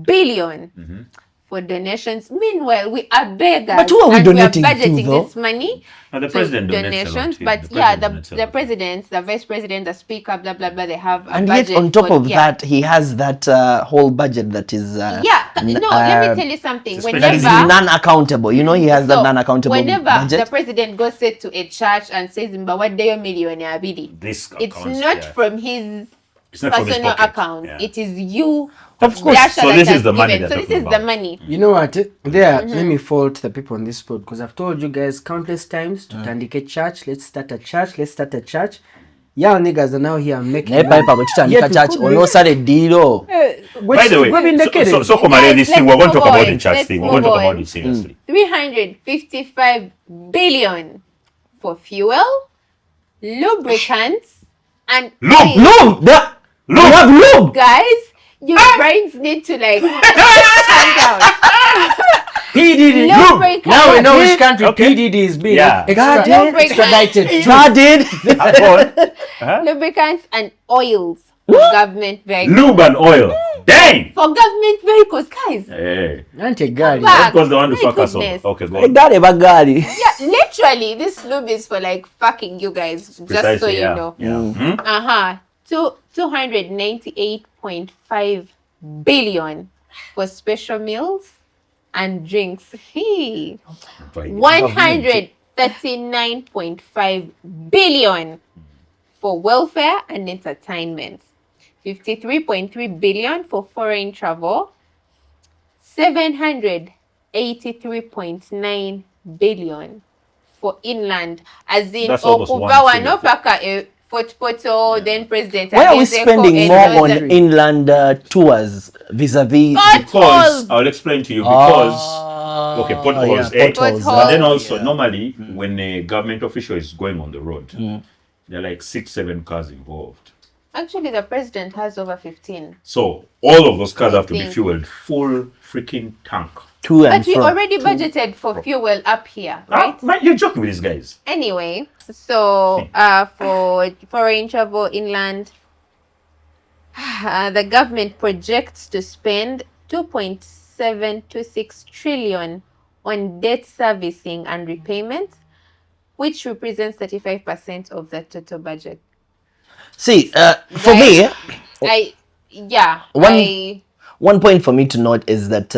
billion for donations. Meanwhile, we are beggars. But who are we and donating we are to, budgeting though? this money No, the to president donates a lot, donations. yeah. But The yeah, president donates a the lot. president, the vice president, the speaker, blah blah blah. They have a And budget yet, on top for- of yeah. that, he has that whole budget that is No, let me tell you something. Suspended. that is Whenever non-accountable. You know, he has that So, non-accountable whenever budget. the president goes set to a church and says, "Mbawaddeyo millionaire abidi," This it's accounts, not yeah. from his It's not from his personal pocket, account. yeah. It is you. Of course. Dasha, So that this is has the money given. they're So this talking is the about. money. You know what? There, let me fault the people on this pod because I've told you guys countless times to tandike church. Let's start a church. Y'all niggas are now here making. Naye Pyepar bwe tutandika Yet we church could onosala eddiiro. By the way, so Komare, this thing, we're going to talk about the church thing. We're going to talk about it seriously. 355 billion for fuel, lubricants, and oil. Lube! We have lube! Guys, your brains need to like calm down. PDD. Lubricants. Now we know which country Okay. PDD is being Yeah. extradited. Traded. Lubricants and oils for government vehicles. Lube and oil. Dang! For government vehicles, guys. Hey. Anti-Gary. Back. Because they want to My fuck us goodness. over. Okay, go on. Eggaali bagaali. Yeah, literally, this lube is for like fucking you guys, just so Precisely, you yeah. know. Yeah. 298.5 billion for special meals and drinks. Hey. 139.5 billion for welfare and entertainment. 53.3 billion for foreign travel. 783.9 billion for inland, as in That's almost one okuva trillion. wano paka Fort Poto, then President Why are we Agezeko spending and more on those- inland tours vis-a-vis? Because I'll explain to you because okay, potholes, yeah, eh? potholes, But then also yeah. normally when a government official is going on the road, there are like 6-7 cars involved. Actually, the president has over 15. So all of those cars have to be Think. fueled full freaking tank. To and But we fro. already budgeted for fuel up here, right? Ah, man, you're joking with these guys. Anyway, so for foreign travel inland, the government projects to spend 2.726 trillion on debt servicing and repayments, which represents 35% of the total budget. See, for me, one point for me to note is that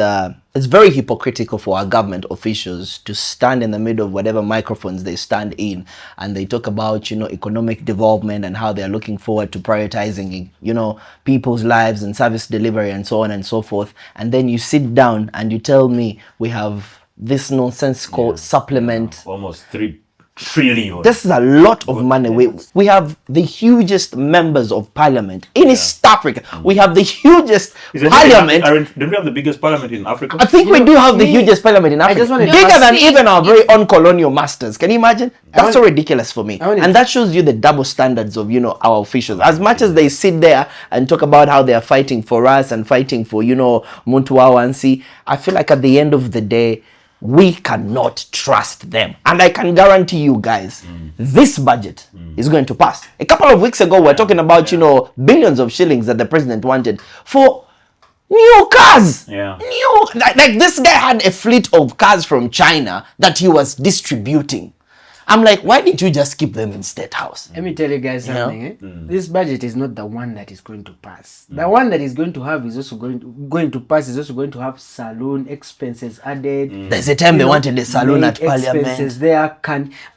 it's very hypocritical for our government officials to stand in the middle of whatever microphones they stand in and they talk about, you know, economic development and how they're looking forward to prioritizing, you know, people's lives and service delivery and so on and so forth. And then you sit down and you tell me we have this nonsense called supplement. Almost 3 trillion. This is a lot of money. We have the hugest members of parliament in East Africa. We have the hugest parliament. Don't we have the biggest parliament in Africa? I think we do have the hugest parliament in Africa. just wanted to Bigger ask- than even our very own colonial masters. Can you imagine? That's so want- ridiculous for me. wanted- And that shows you the double standards of, you know, our officials. As much as they sit there and talk about how they are fighting for us and fighting for, you know, Muntu Awansi, I feel like at the end of the day, we cannot trust them. And I can guarantee you guys, this budget is going to pass. A couple of weeks ago, we were talking about, billions of shillings that the president wanted for new cars. Yeah. Like this guy had a fleet of cars from China that he was distributing. I'm like, why didn't you just keep them in State House? Let me tell you guys something. This budget is not the one that is going to pass. The one that is going to have is also going to pass is also going to have saloon expenses added. There's a time they wanted a saloon at Parliament. Expenses there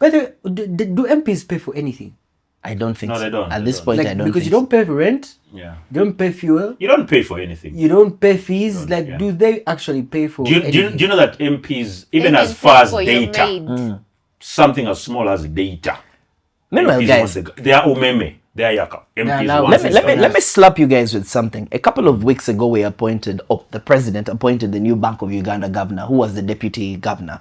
but do MPs pay for anything? I don't think No, so. they don't. At They this don't. point, Like, I don't because think you don't pay for rent, Yeah. you don't pay fuel, You don't pay for anything. you don't pay fees. Don't, Like, yeah. do they actually pay for Do you anything? know that MPs, even They as can far pay as for your data, maid. something as small as data. Meanwhile, MPs guys, want they are umeme. They are yaka. MPs allowed. want let me slap you guys with something. A couple of weeks ago, the president appointed the new Bank of Uganda governor, who was the deputy governor.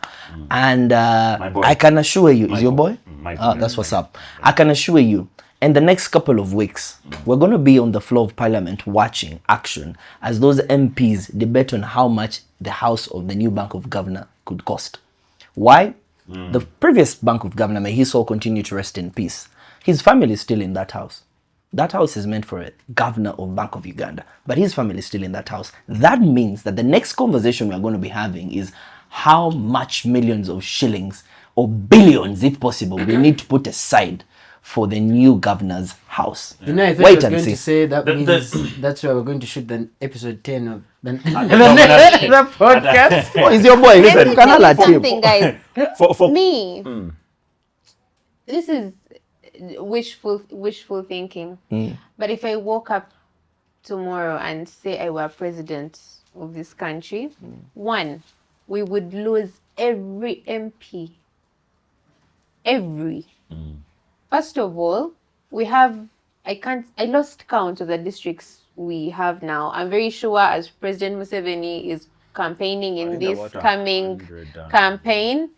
And boy. I can assure you, is your boy? My boy. That's what's up. I can assure you, in the next couple of weeks, we're going to be on the floor of Parliament watching action as those MPs debate on how much the house of the new Bank of Governor could cost. Why? The previous Bank of Governor, may his soul continue to rest in peace. His family is still in that house. That house is meant for a governor of Bank of Uganda, but his family is still in that house. That means that the next conversation we are going to be having is how much millions of shillings or billions, if possible, we need to put aside for the new governor's house. You know, I thought Wait I was and going see. to say that The- means that's why we're going to shoot the episode 10 of the the podcast. Oh, is your boy? Let Listen, me can I tell let you him? something, guys. for Me, this is wishful thinking. But if I woke up tomorrow and say I were president of this country, one, we would lose every MP. First of all, we have I lost count of the districts we have now. I'm very sure as President Museveni is campaigning in this coming campaign,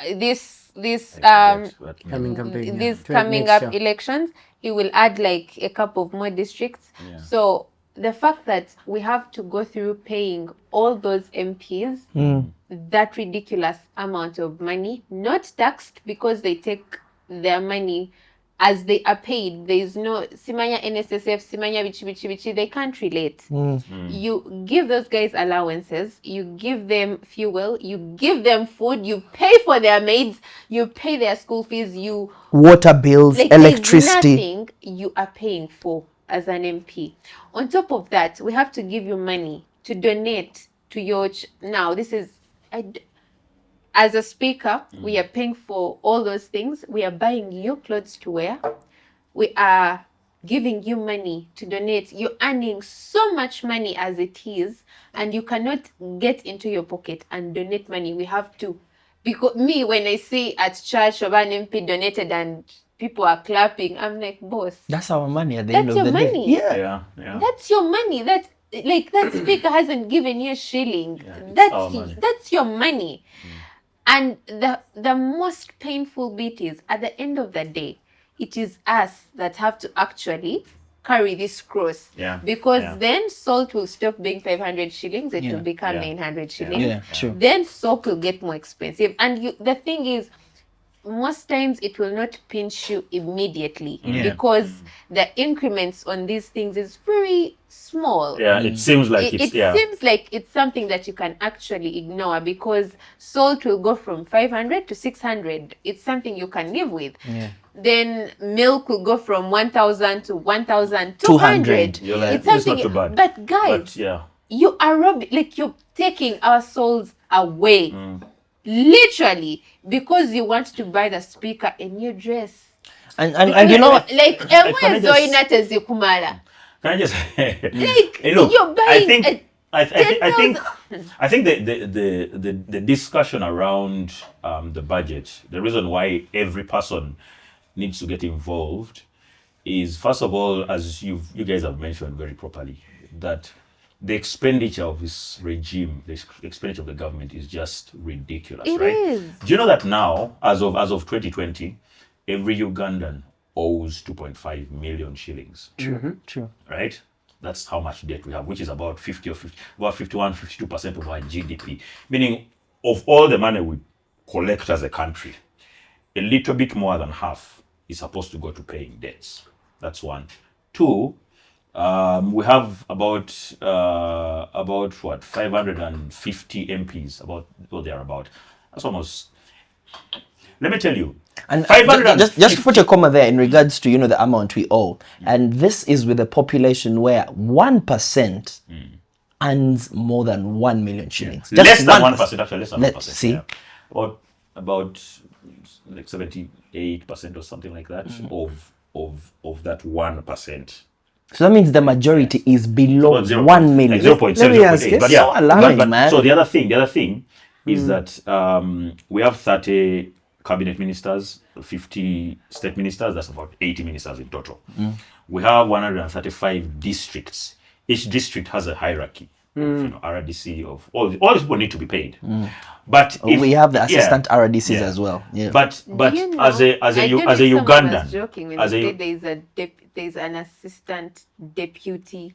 this Coming campaign, these yeah. coming Next up year. elections, it will add like a couple of more districts. So the fact that we have to go through paying all those MPs that ridiculous amount of money, not taxed because they take their money as they are paid. There is no Simanya NSSF, Simanya Bichi, they can't relate. You give those guys allowances, you give them fuel, you give them food, you pay for their maids, you pay their school fees, you Water bills, like there's electricity. nothing you are paying for as an MP. On top of that, we have to give you money to donate to your now this is as a speaker, we are paying for all those things. We are buying you clothes to wear. We are giving you money to donate. You're earning so much money as it is, and you cannot get into your pocket and donate money. We have to. Because me, when I see at church of an MP donated and people are clapping, I'm like, boss, That's our money at the That's end of your the money. day. Yeah. yeah. that's your money. That speaker hasn't given you a shilling. it's our money. That's your money. And the most painful bit is at the end of the day, it is us that have to actually carry this cross. Yeah. Because Yeah. then salt will stop being 500 shillings, it will become Yeah. 900 shillings. Yeah, true. Then soap will get more expensive. And the thing is, most times it will not pinch you immediately because the increments on these things is very small. Yeah, it seems like It it's seems like it's something that you can actually ignore because salt will go from 500 to 600. It's something you can live with. Then milk will go from 1,000 to 1,200. You're like, It's it's something. not too bad. But guys, But yeah. you are you're taking our souls away. Literally, because you want to buy the speaker a new dress. And you know what? Like, can I emwe just- zoyina tezikumala. Can I just Like, Hey, look, you're I buying think a I think the discussion around the budget, the reason why every person needs to get involved is, first of all, as you guys have mentioned very properly, that the expenditure of this regime, the expenditure of the government is just ridiculous, It right? is. Do you know that now, as of 2020, every Ugandan owes 2.5 million shillings? True. Right? That's how much debt we have, which is about 51, 52% of our GDP. Meaning, of all the money we collect as a country, a little bit more than half is supposed to go to paying debts. That's one. Two, we have about what 550 MPs, about what they're about. That's almost. Let me tell you. And just put a comma there in regards to the amount we owe, and this is with a population where 1% earns more than 1 million shillings. Yeah. Less than 1%, actually, less than 1%. See, yeah. About like 78% or something like that of that 1%. So that means the majority is below 0. 1 million. Like 0.7, Let me ask, 0.8. it's But so alarming, man. So the other thing is that we have 30 cabinet ministers, 50 state ministers. That's about 80 ministers in total. We have 135 districts. Each district has a hierarchy. RDC of all these people need to be paid. But we have the assistant RDCs as well. Yeah. But as a Ugandan, joking when as they a say there's an assistant deputy.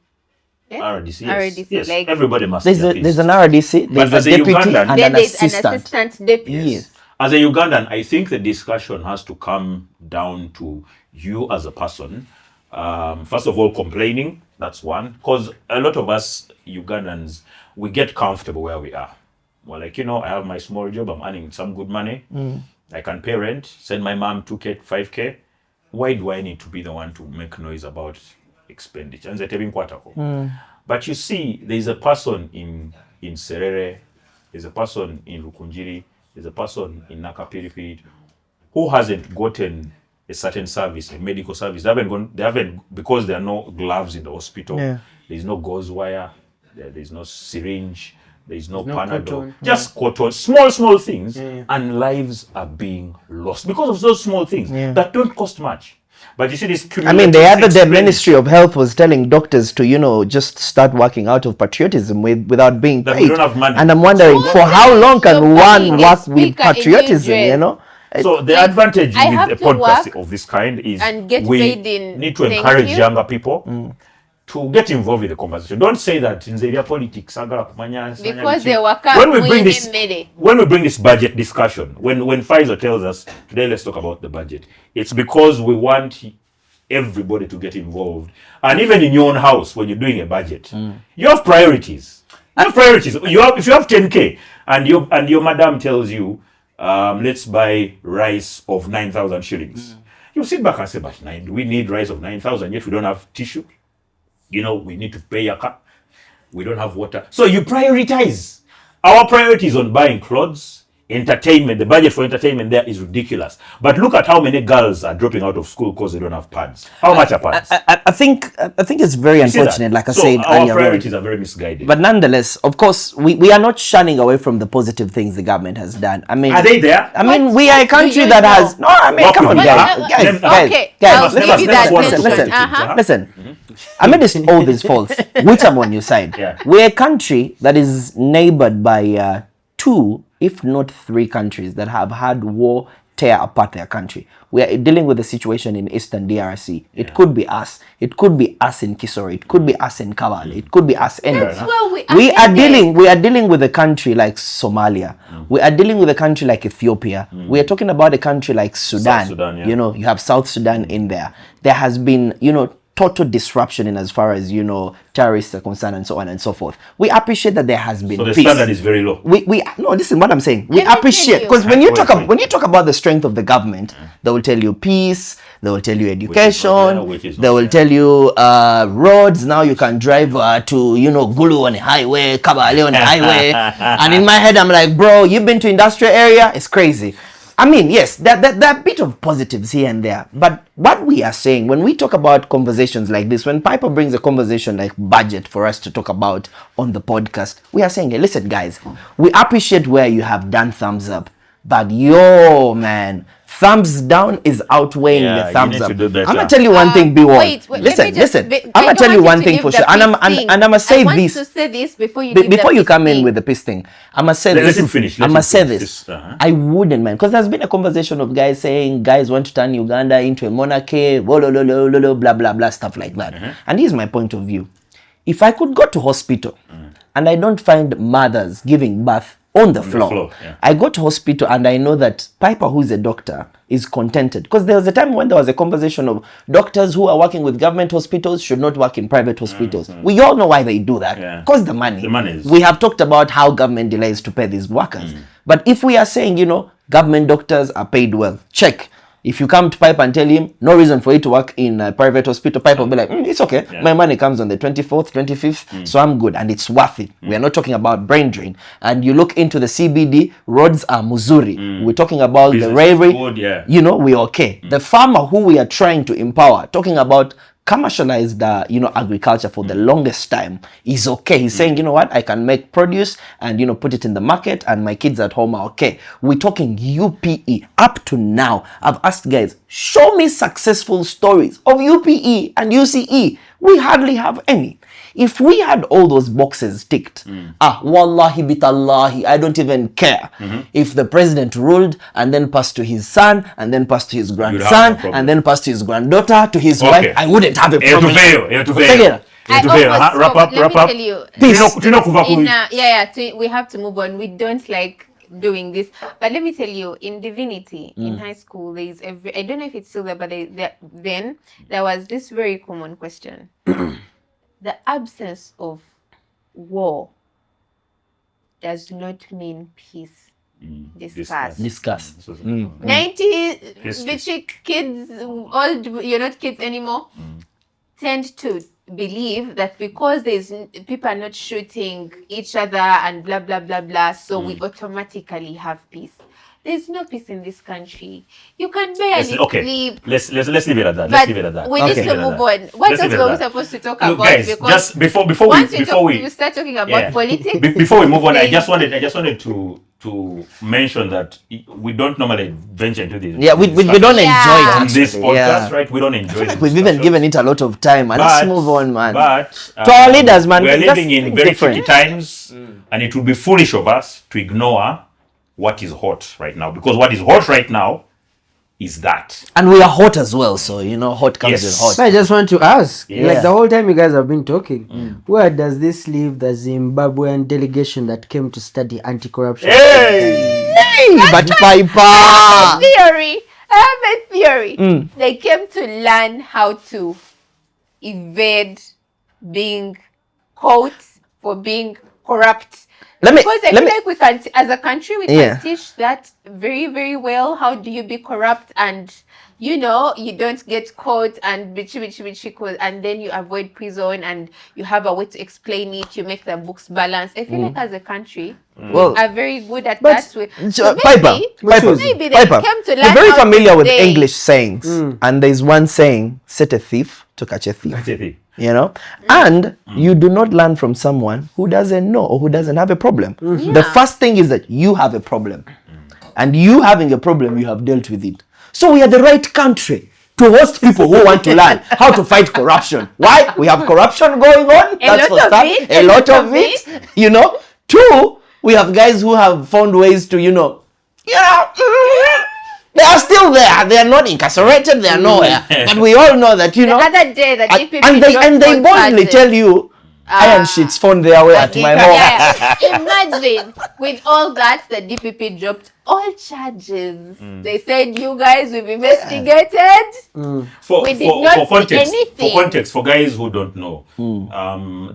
RDC, yes. RDC, Yes, like everybody must. There's an RDC, But there's a deputy, and then an there's assistant. an assistant deputy. Yes. As a Ugandan, I think the discussion has to come down to you as a person. First of all, complaining. That's one. Because a lot of us Ugandans, we get comfortable where we are. Well, like, I have my small job. I'm earning some good money. I can pay rent, send my mom 2K, 5K. Why do I need to be the one to make noise about expenditure? But you see, there's a person in Serere, there's a person in Rukunjiri, there's a person in Nakapiripiri who hasn't gotten a certain service, a medical service. They haven't because there are no gloves in the hospital. Yeah. There's no gauze wire. There's no syringe. There's no Panadol. cotton. Just cotton. Small things. And lives are being lost because of those small things that don't cost much. But you see this. The other day, Ministry of Health was telling doctors to, just start working out of patriotism without being That paid. we don't have money. And I'm wondering, for how long can one work with patriotism, So the advantage I have with a to podcast work of this kind is and get we paid in- need to thank encourage you. younger people to get involved with the conversation. Don't say that in the politics. Because they work when we bring this this budget discussion, when Faisal tells us today, let's talk about the budget. It's because we want everybody to get involved, and even in your own house, when you're doing a budget, you have priorities. If you have 10K and your madam tells you, let's buy rice of 9,000 shillings. You sit back and say, but we need rice of 9,000, yet we don't have tissue. We need to pay a car. We don't have water. So you prioritize. Our priority is on buying clothes, entertainment. The budget for entertainment there is ridiculous. But look at how many girls are dropping out of school because they don't have pads. How much are pads? I think it's very unfortunate, like I said our earlier. priorities are very misguided. But nonetheless, of course, we are not shunning away from the positive things the government has done. Are they there? We are a country that has come on, guys, listen. Amidst all these faults, whichever one you side, we're a country that is neighbored by 2, if not 3 countries that have had war tear apart their country. We are dealing with the situation in Eastern DRC. It could be us. It could be us in Kisori. It could be us in Kabale. It could be us anywhere. We are dealing with a country like Somalia. We are dealing with a country like Ethiopia. We are talking about a country like Sudan. South Sudan, You have South Sudan in there. There has been, total disruption in as far as terrorists are concerned and so on and so forth. We appreciate that there has been So the peace. standard is very low. No, listen, what I'm saying. We appreciate, because when you talk about the strength of the government, they will tell you peace, they will tell you education, they will tell you roads. Now you can drive to Gulu on a highway, Kabale on a highway. And in my head I'm like, bro, you've been to industrial area? It's crazy. Yes, there are a bit of positives here and there. But what we are saying, when we talk about conversations like this, when Pyepar brings a conversation like budget for us to talk about on the podcast, we are saying, hey, listen, guys, we appreciate where you have done thumbs up. But man, thumbs down is outweighing the thumbs up. I'm gonna tell you one thing, Beewol. Wait, listen. I'm gonna tell you one thing for sure, and I'm gonna say this. To say this before you come in with the peace thing. I'm gonna say this. Let him finish. I'm gonna say this. I wouldn't, man, because there's been a conversation of guys saying guys want to turn Uganda into a monarchy, blah blah blah stuff like that. And here's my point of view. If I could go to hospital and I don't find mothers giving birth on the floor. Yeah. I go to hospital and I know that Pyepar, who's a doctor, is contented. Because there was a time when there was a conversation of doctors who are working with government hospitals should not work in private hospitals. We all know why they do that. Because the money. The money is... We have talked about how government delays to pay these workers. But if we are saying, you know, government doctors are paid well, check. If you come to Pyepar and tell him no reason for you to work in a private hospital, Pyepar will be like, it's okay. My money comes on the 24th, 25th, so I'm good. And it's worth it. We are not talking about brain drain. And you look into the CBD, roads are muzuri. We're talking about business the railway. good, You know, we're okay. The farmer who we are trying to empower, talking about commercialized you know, agriculture for the longest time, is okay. He's saying, you know what, I can make produce and, you know, put it in the market and my kids at home are okay. We're talking UPE. Up to now, I've asked guys, show me successful stories of UPE and UCE. We hardly have any. If we had all those boxes ticked, wallahi bitallahi, I don't even care. If the president ruled and then passed to his son and then passed to his grandson and then passed to his granddaughter, to his wife, I wouldn't have a problem. Wrap up. Let me tell you. Peace. We have to move on. We don't like doing this, but let me tell you, in divinity, in high school, there is I don't know if it's still there, but then there was this very common question. The absence of war does not mean peace. Discuss. 90 Michi kids, old, you're not kids anymore, tend to believe that because there's people are not shooting each other and blah blah blah blah, so we automatically have peace. There's no peace in this country. You can barely sleep. Let's leave it at that. We need to move on. What else are we supposed to talk about? Guys, because just before we start talking about politics. Before we move on, I just wanted to mention that we don't normally venture into this. Yeah, we don't enjoy it. On this podcast, right? We don't enjoy it. We've even given it a lot of time. And let's move on, man. But to our leaders, man, we're living in very tricky times, and it would be foolish of us to ignore what is hot right now, because what is hot right now is that. And we are hot as well, so you know, hot comes with hot. I just want to ask, like the whole time you guys have been talking, where does this leave the Zimbabwean delegation that came to study anti-corruption? But Pyepar! I have a theory. They came to learn how to evade being caught for being corrupt. Because I feel like we can, as a country, we can teach that very, very well. How do you be corrupt and, you know, you don't get caught and and then you avoid prison and you have a way to explain it. You make the books balance. I feel like as a country, are very good at that. So maybe they came to learn. We're very familiar with English sayings, and there's one saying: "Set a thief to catch a thief." You know, and you do not learn from someone who doesn't know or who doesn't have a problem. The first thing is that you have a problem, and you having a problem, you have dealt with it. So we are the right country to host people who want to learn how to fight corruption. Why? We have corruption going on. That's for start. A lot of it. You know. Two, we have guys who have found ways to, you know. They are still there. They are not incarcerated. They are nowhere. But we all know that, you know. The other day, the DPP and they boldly tell you, iron sheets found their way at my home. Imagine, with all that, the DPP dropped all charges. They said, you guys, we've investigated. We did not see anything. For context, for guys who don't know,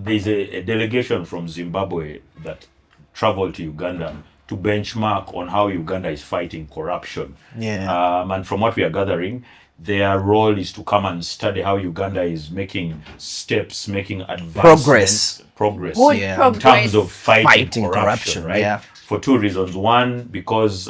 there's a delegation from Zimbabwe that traveled to Uganda to benchmark on how Uganda is fighting corruption. And from what we are gathering, their role is to come and study how Uganda is making steps, making advancements, progress in terms of fighting corruption, right? For two reasons. One, because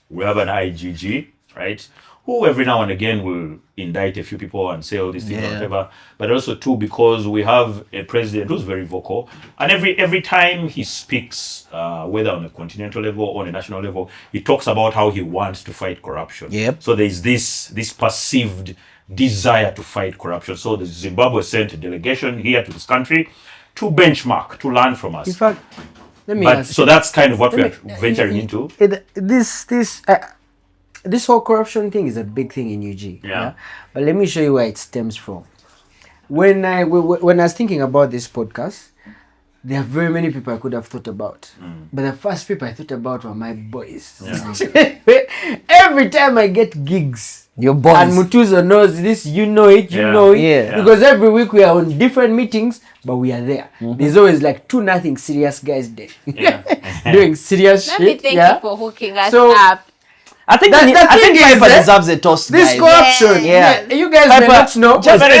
we have an IGG, right? Who every now and again will indict a few people and say all these things or whatever. But also two, because we have a president who's very vocal, and every time he speaks, whether on a continental level or on a national level, he talks about how he wants to fight corruption. So there's this perceived desire to fight corruption. So the Zimbabwe sent a delegation here to this country to benchmark, to learn from us. In fact, let me ask. So that's kind of what we are venturing into. This whole corruption thing is a big thing in UG. But let me show you where it stems from. When I was thinking about this podcast, there are very many people I could have thought about. But the first people I thought about were my boys. Yeah. Every time I get gigs, Your boys. and Mutuzo knows this, you know it, you Yeah. know it. Yeah. Because every week we are on different meetings, but we are there. There's always like 2 nothing serious guys there. Yeah. Doing serious Let shit. me thank yeah? you for hooking us So- up. I think The I think thing is, Pyepar eh, deserves a toast. This guys. corruption, Yeah. you guys may Pyepar, not know. just- but-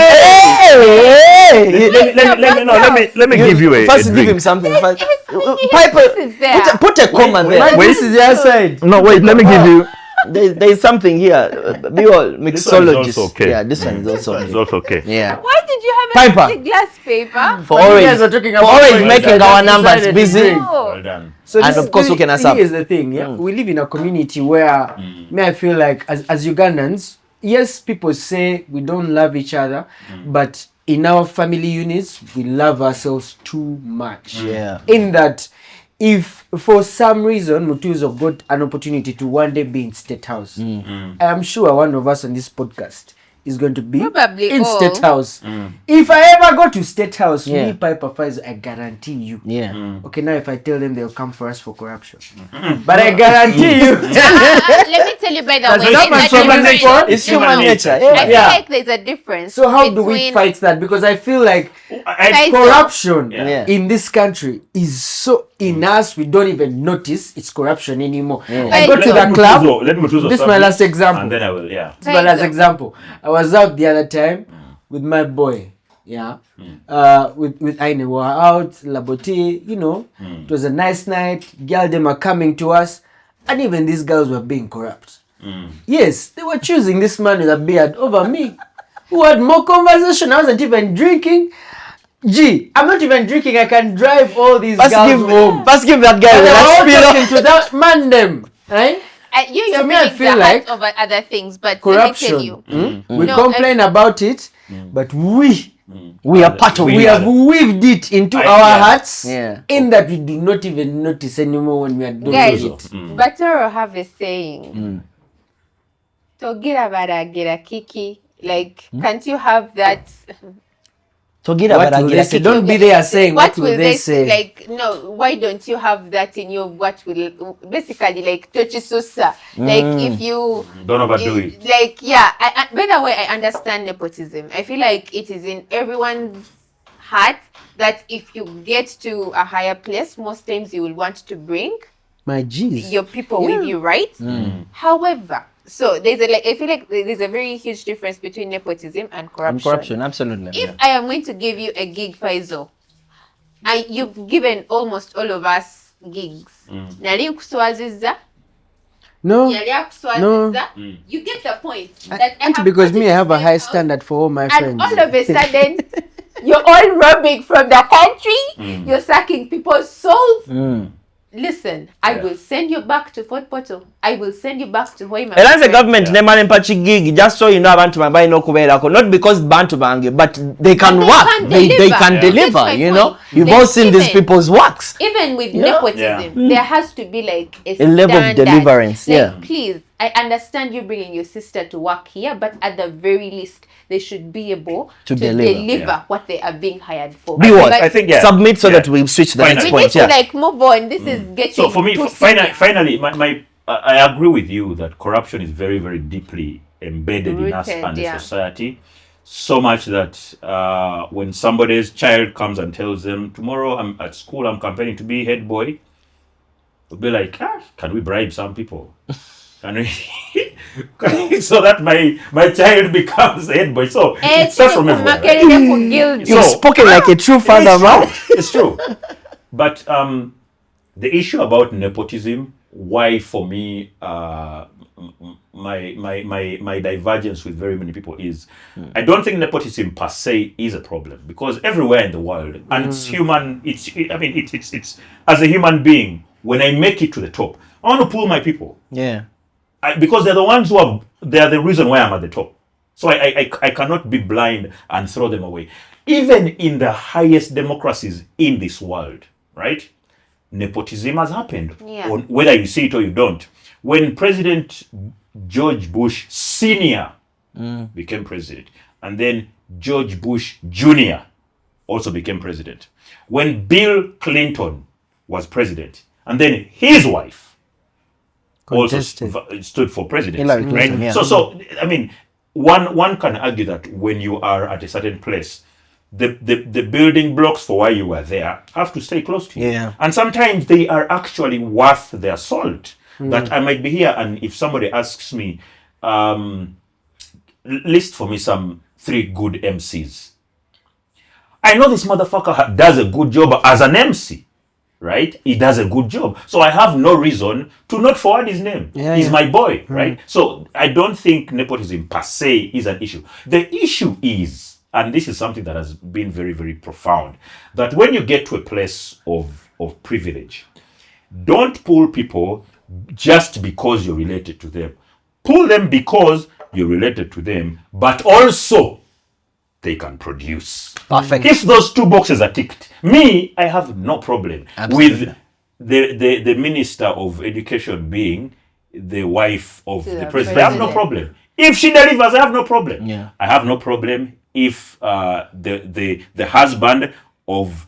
Let me give you a First, give drink. him something. First. His Pyepar, is there. put a comma there. Wait, this is your side. No, wait, let me give you. There is something here. Beewol, This one is mixologist. also okay. Yeah, this one is also It's okay. also okay. Yeah. Why did you have Piper. a glass paper? For But you always, guys are talking for about always Pyepar. making That's our decided numbers to busy. drink. Well done. So And this of course, is- hooking us up. Here's the thing, yeah. We live in a community where, me, I feel like as Ugandans, yes, people say we don't love each other, but in our family units, we love ourselves too much. Yeah. In that, if for some reason Mutuzo got an opportunity to one day be in State House, I am sure one of us on this podcast is going to be Probably in all. State House. If I ever go to State House, Yeah. me, Pyepar, Faisal, I guarantee you. Yeah. Okay, now if I tell them they'll come for us for corruption, but I guarantee you, Let me tell you by the That's way. not my there's a problem. difference. It's human Human nature. nature. I feel Yeah. like there's a difference. so how do we between- fight that? Because I feel like Faisal. corruption Yeah. in this country is so in us, we don't even notice it's corruption anymore. I Faisal. go to the club. Let Mutuzo This is start my it, last example. And then I will, yeah. This is my last Faisal. example. I was out the other time with my boy. Yeah. With Aine. We were out, Laboti, you know. It was a nice night. Girl them are coming to us. And even these girls were being corrupt. Yes, they were choosing this man with a beard over me. Who had more conversation. I wasn't even drinking. Gee, I'm not even drinking. I can drive all these First girls give, home. first give that guy And a they were all spiller. talking to that man them. Right? You're So me, I feeling feel the like heart over other things, but Corruption. let me tell you. We No, complain about it, but we We are part of We we it. have weaved it into I- our yeah. hearts Yeah. in that we do not even notice anymore when we are doing Guys, it. Batoro have a saying. Togira baragira kiki. Like, can't you have that? Togira What will baragira they say? kiki. Don't be there saying what will they say. Like, no, why don't you have that in your what will basically like tochisusa? Like if you Don't overdo it. like yeah, by the way, I understand nepotism. I feel like it is in everyone's heart that if you get to a higher place, most times you will want to bring My jeez. your people with you, right? However, so there's a like I feel like there's a very huge difference between nepotism and corruption. And corruption, absolutely. If I am going to give you a gig, Faisal, and you've given almost all of us gigs, nali nkuswaziza, No, yali akuswaziza, you get the point. That I Auntie, have because put me, it I have a in high house, standard for all my and friends. all of a sudden, you're all robbing from the country. You're sucking people's souls. Listen, I will send you back to Fort Portal. I will send you back to Hoima. Era the government nemale mpachi gig just so you know abantu balina okubeerako, not because bantu bange, but they can But they work. can They deliver. can Yeah. deliver, That's my you know. point. You've They all seen these even- people's works. Even with Yeah. nepotism, there has to be like a level of standard. deliverance, Like, yeah. please, I understand you bringing your sister to work here, but at the very least, they should be able To to deliver. deliver what they are being hired for. Be what? But I think, yeah. Submit so Yeah. that we switch to the Finally. next we point. need to Yeah. like move on. This is getting So for me, too finally, I agree with you that corruption is very, very deeply embedded in us Rooted, and the yeah. society. So much that when somebody's child comes and tells them, tomorrow I'm at school, I'm campaigning to be head boy, we'll be like, can we bribe some people? Can we? So that my child becomes the head boy. So it starts from everywhere. right? You've So- spoken like a true father, man. It's true. But the issue about nepotism, why for me my divergence with very many people is I don't think nepotism per se is a problem, because everywhere in the world, and it's human. It's as a human being, when I make it to the top, I want to pull my people. Yeah. Because they're the ones who are, they're the reason why I'm at the top. So I cannot be blind and throw them away. Even in the highest democracies in this world, right? Nepotism has happened, Yeah. whether you see it or you don't. When President George Bush Sr. became president, and then George Bush Jr. also became president. When Bill Clinton was president, and then his wife also stood for presidency, Hillary right? Clinton, yeah. So I mean, one can argue that when you are at a certain place, the building blocks for why you were there have to stay close to you. Yeah. And sometimes they are actually worth their salt. That I might be here, and if somebody asks me, list for me some 3 good MCs. I know this motherfucker does a good job as an MC, right? He does a good job. So I have no reason to not forward his name. He's my boy, right? So I don't think nepotism per se is an issue. The issue is, and this is something that has been very, very profound, that when you get to a place of privilege, don't pull people just because you're related to them. Pull them because you're related to them, but also they can produce. Perfect. If those 2 boxes are ticked, me, I have no problem with the Minister of Education being the wife of the president. I have no problem. If she delivers, I have no problem. Yeah. I have no problem if the husband of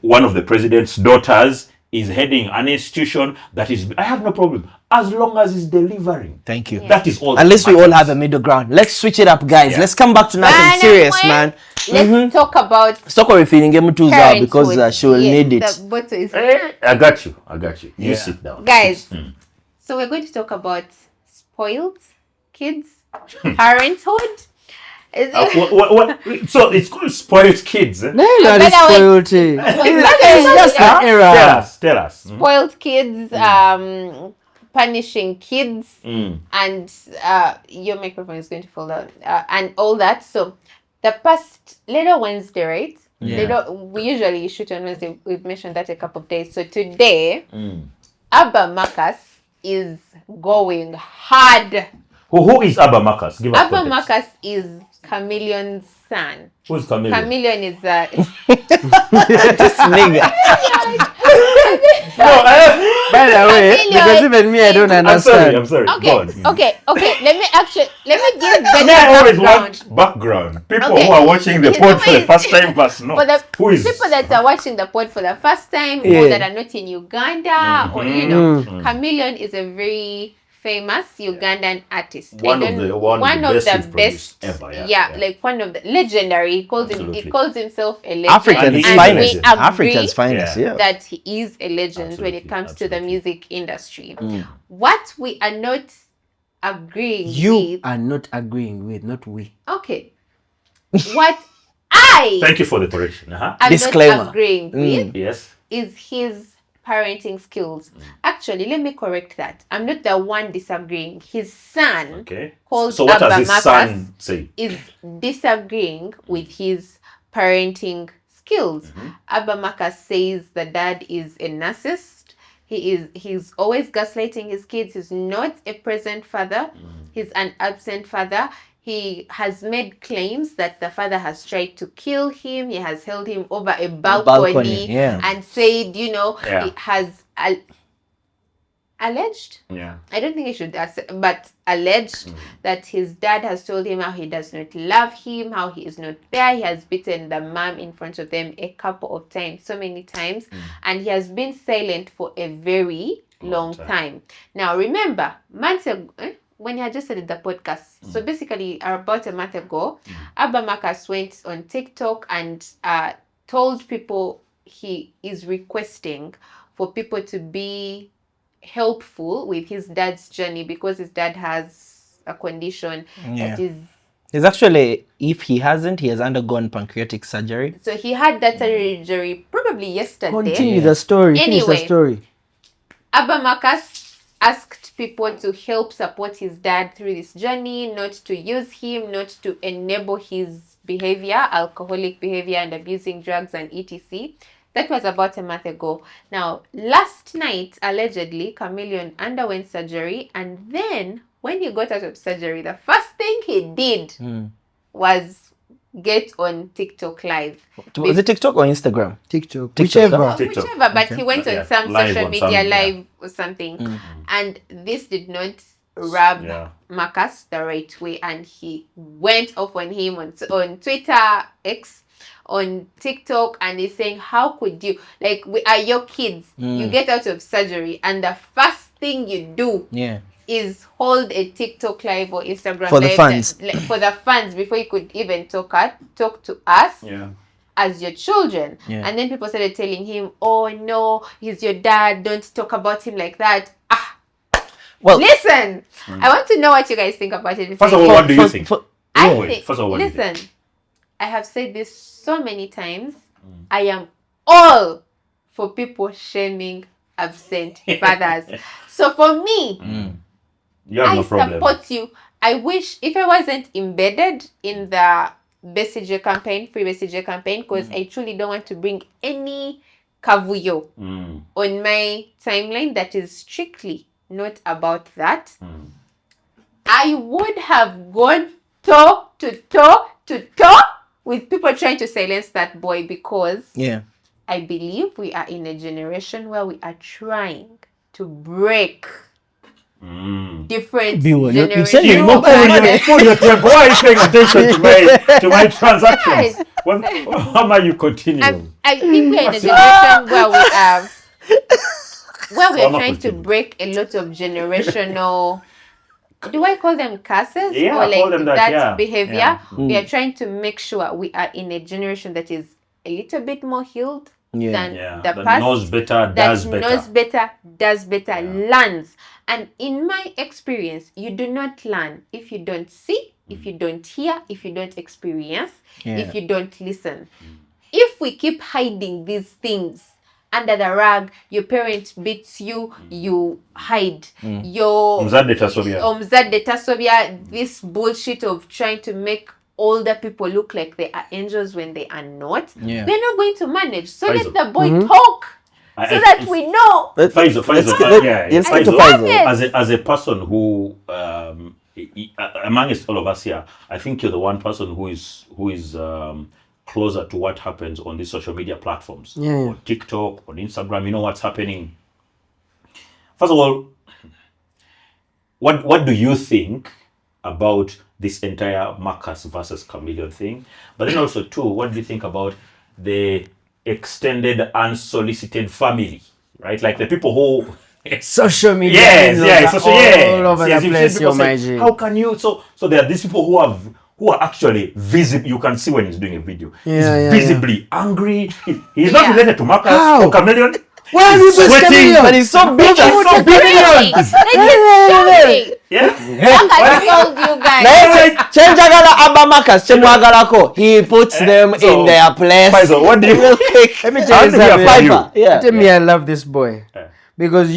one of the president's daughters is heading an institution that is. I have no problem as long as he's delivering. Thank you. That is all. At least we all have a middle ground. Let's switch it up, guys. Yeah. Let's come back to nothing serious, man. Let's talk about Stop feeling Mutuzo parenthood. because she will need it. The bottle is I got you. You Yeah. sit down, guys. So we're going to talk about spoiled kids, parenthood. What? So it's called spoiled kids. Eh? No, that is Better way- spoilty. It's just Huh? an era. Tell us. Spoiled kids, punishing kids, and your microphone is going to fall down, and all that. So the past later Wednesday, right? Yeah. We usually shoot on Wednesday. We've mentioned that a couple of days. So today, ABBA Macus is going hard. Who is ABBA Macus? Give us ABBA context. Macus is Chameleon's son. Who's Chameleon? Chameleon is This nigga. By the way, Chameleon because even me, I don't I'm sorry. understand. Go on. Okay. Let me give I better always background. want background. People Okay. who are watching the Yes, pod for the please. first time must know. For the Who is people that are watching the pod for the first time or Yeah. that are not in Uganda or Chameleon is a very famous Ugandan artist. One of the best we've produced ever, yeah. Like one of the legendary. He calls himself a legend. African's And finest. we agree African's finest, yeah. that he is a legend when it Absolutely, comes to the absolutely. music industry. What we are not agreeing You with, are not agreeing with, not we. okay, what I Thank you for the correction. am Disclaimer. not agreeing with Yes. is his parenting skills. Actually, let me correct that. I'm not the one disagreeing. His son, Okay. called So what ABBA does his Macus, son say? is disagreeing with his parenting skills. ABBA Macus says the dad is a narcissist. He's always gaslighting his kids. He's not a present father. He's an absent father. He has made claims that the father has tried to kill him. He has held him over a balcony, yeah. and said, he has alleged. Yeah. I don't think he should, but alleged that his dad has told him how he does not love him, how he is not there. He has beaten the mom in front of them a couple of times, so many times, and he has been silent for a very long time. Now, remember, months ago, when he had just started the podcast, so basically about a month ago, ABBA Macus went on TikTok and told people he is requesting for people to be helpful with his dad's journey because his dad has a condition that is. It's actually, if he hasn't, he has undergone pancreatic surgery. So he had that surgery probably yesterday. Continue the story. Finish Anyway. the story. ABBA Macus asked people to help support his dad through this journey, not to use him, not to enable his behavior, alcoholic behavior and abusing drugs and etc. That was about a month ago. Now, last night, allegedly, Chameleon underwent surgery, and then when he got out of surgery, the first thing he did was get on TikTok live. Was it TikTok or Instagram? TikTok. TikTok. Whichever. TikTok. But he went on some Live social on media some, live or something, and this did not rub Macus the right way, and he went off on him on Twitter X on TikTok and is saying, how could you, like, we are your kids. You get out of surgery and the first thing you do is hold a TikTok live or Instagram For the live fans. for the fans before you could even talk to us. Yeah. As your children. And then people started telling him, oh no, he's your dad, don't talk about him like that. Well, listen, I want to know what you guys think about it. First of all, what do you think? First of all, listen, I have said this so many times. I am all for people shaming absent fathers. So for me, you have I no problem. support you. I wish if I wasn't embedded in the free BCJ campaign, because I truly don't want to bring any kavuyo on my timeline that is strictly not about that. I would have gone toe to toe with people trying to silence that boy, because I believe we are in a generation where we are trying to break different generations. Why are you paying attention to my transactions? How are you continuing? I think we're in a generation where we are trying to break a lot of generational, do I call them curses? Yeah, or like call them that behavior? Yeah. We are trying to make sure we are in a generation that is a little bit more healed than the past. Knows better, does better, learns. And in my experience, you do not learn if you don't see, if you don't hear, if you don't experience, if you don't listen. If we keep hiding these things under the rug, your parent beats you, you hide. Your Mzade tasobia, this bullshit of trying to make older people look like they are angels when they are not. We're not going to manage. So let the boy talk. So that we know. Faisal, as a person who, amongst all of us here, I think you're the one person who is closer to what happens on these social media platforms, on TikTok, on Instagram. You know what's happening. First of all, what do you think about this entire Macus versus Chameleon thing? But then also too, what do you think about the extended unsolicited family, right? Like the people who social media all over the place, say, how can you so there are these people who are actually visible. You can see when he's doing a video. He's visibly angry. He's not related to Macus or Chameleon. Why are you sweating? But he's so big. He puts them in their place. Faisal, what do you let me tell you something. Tell me, I love this boy. Because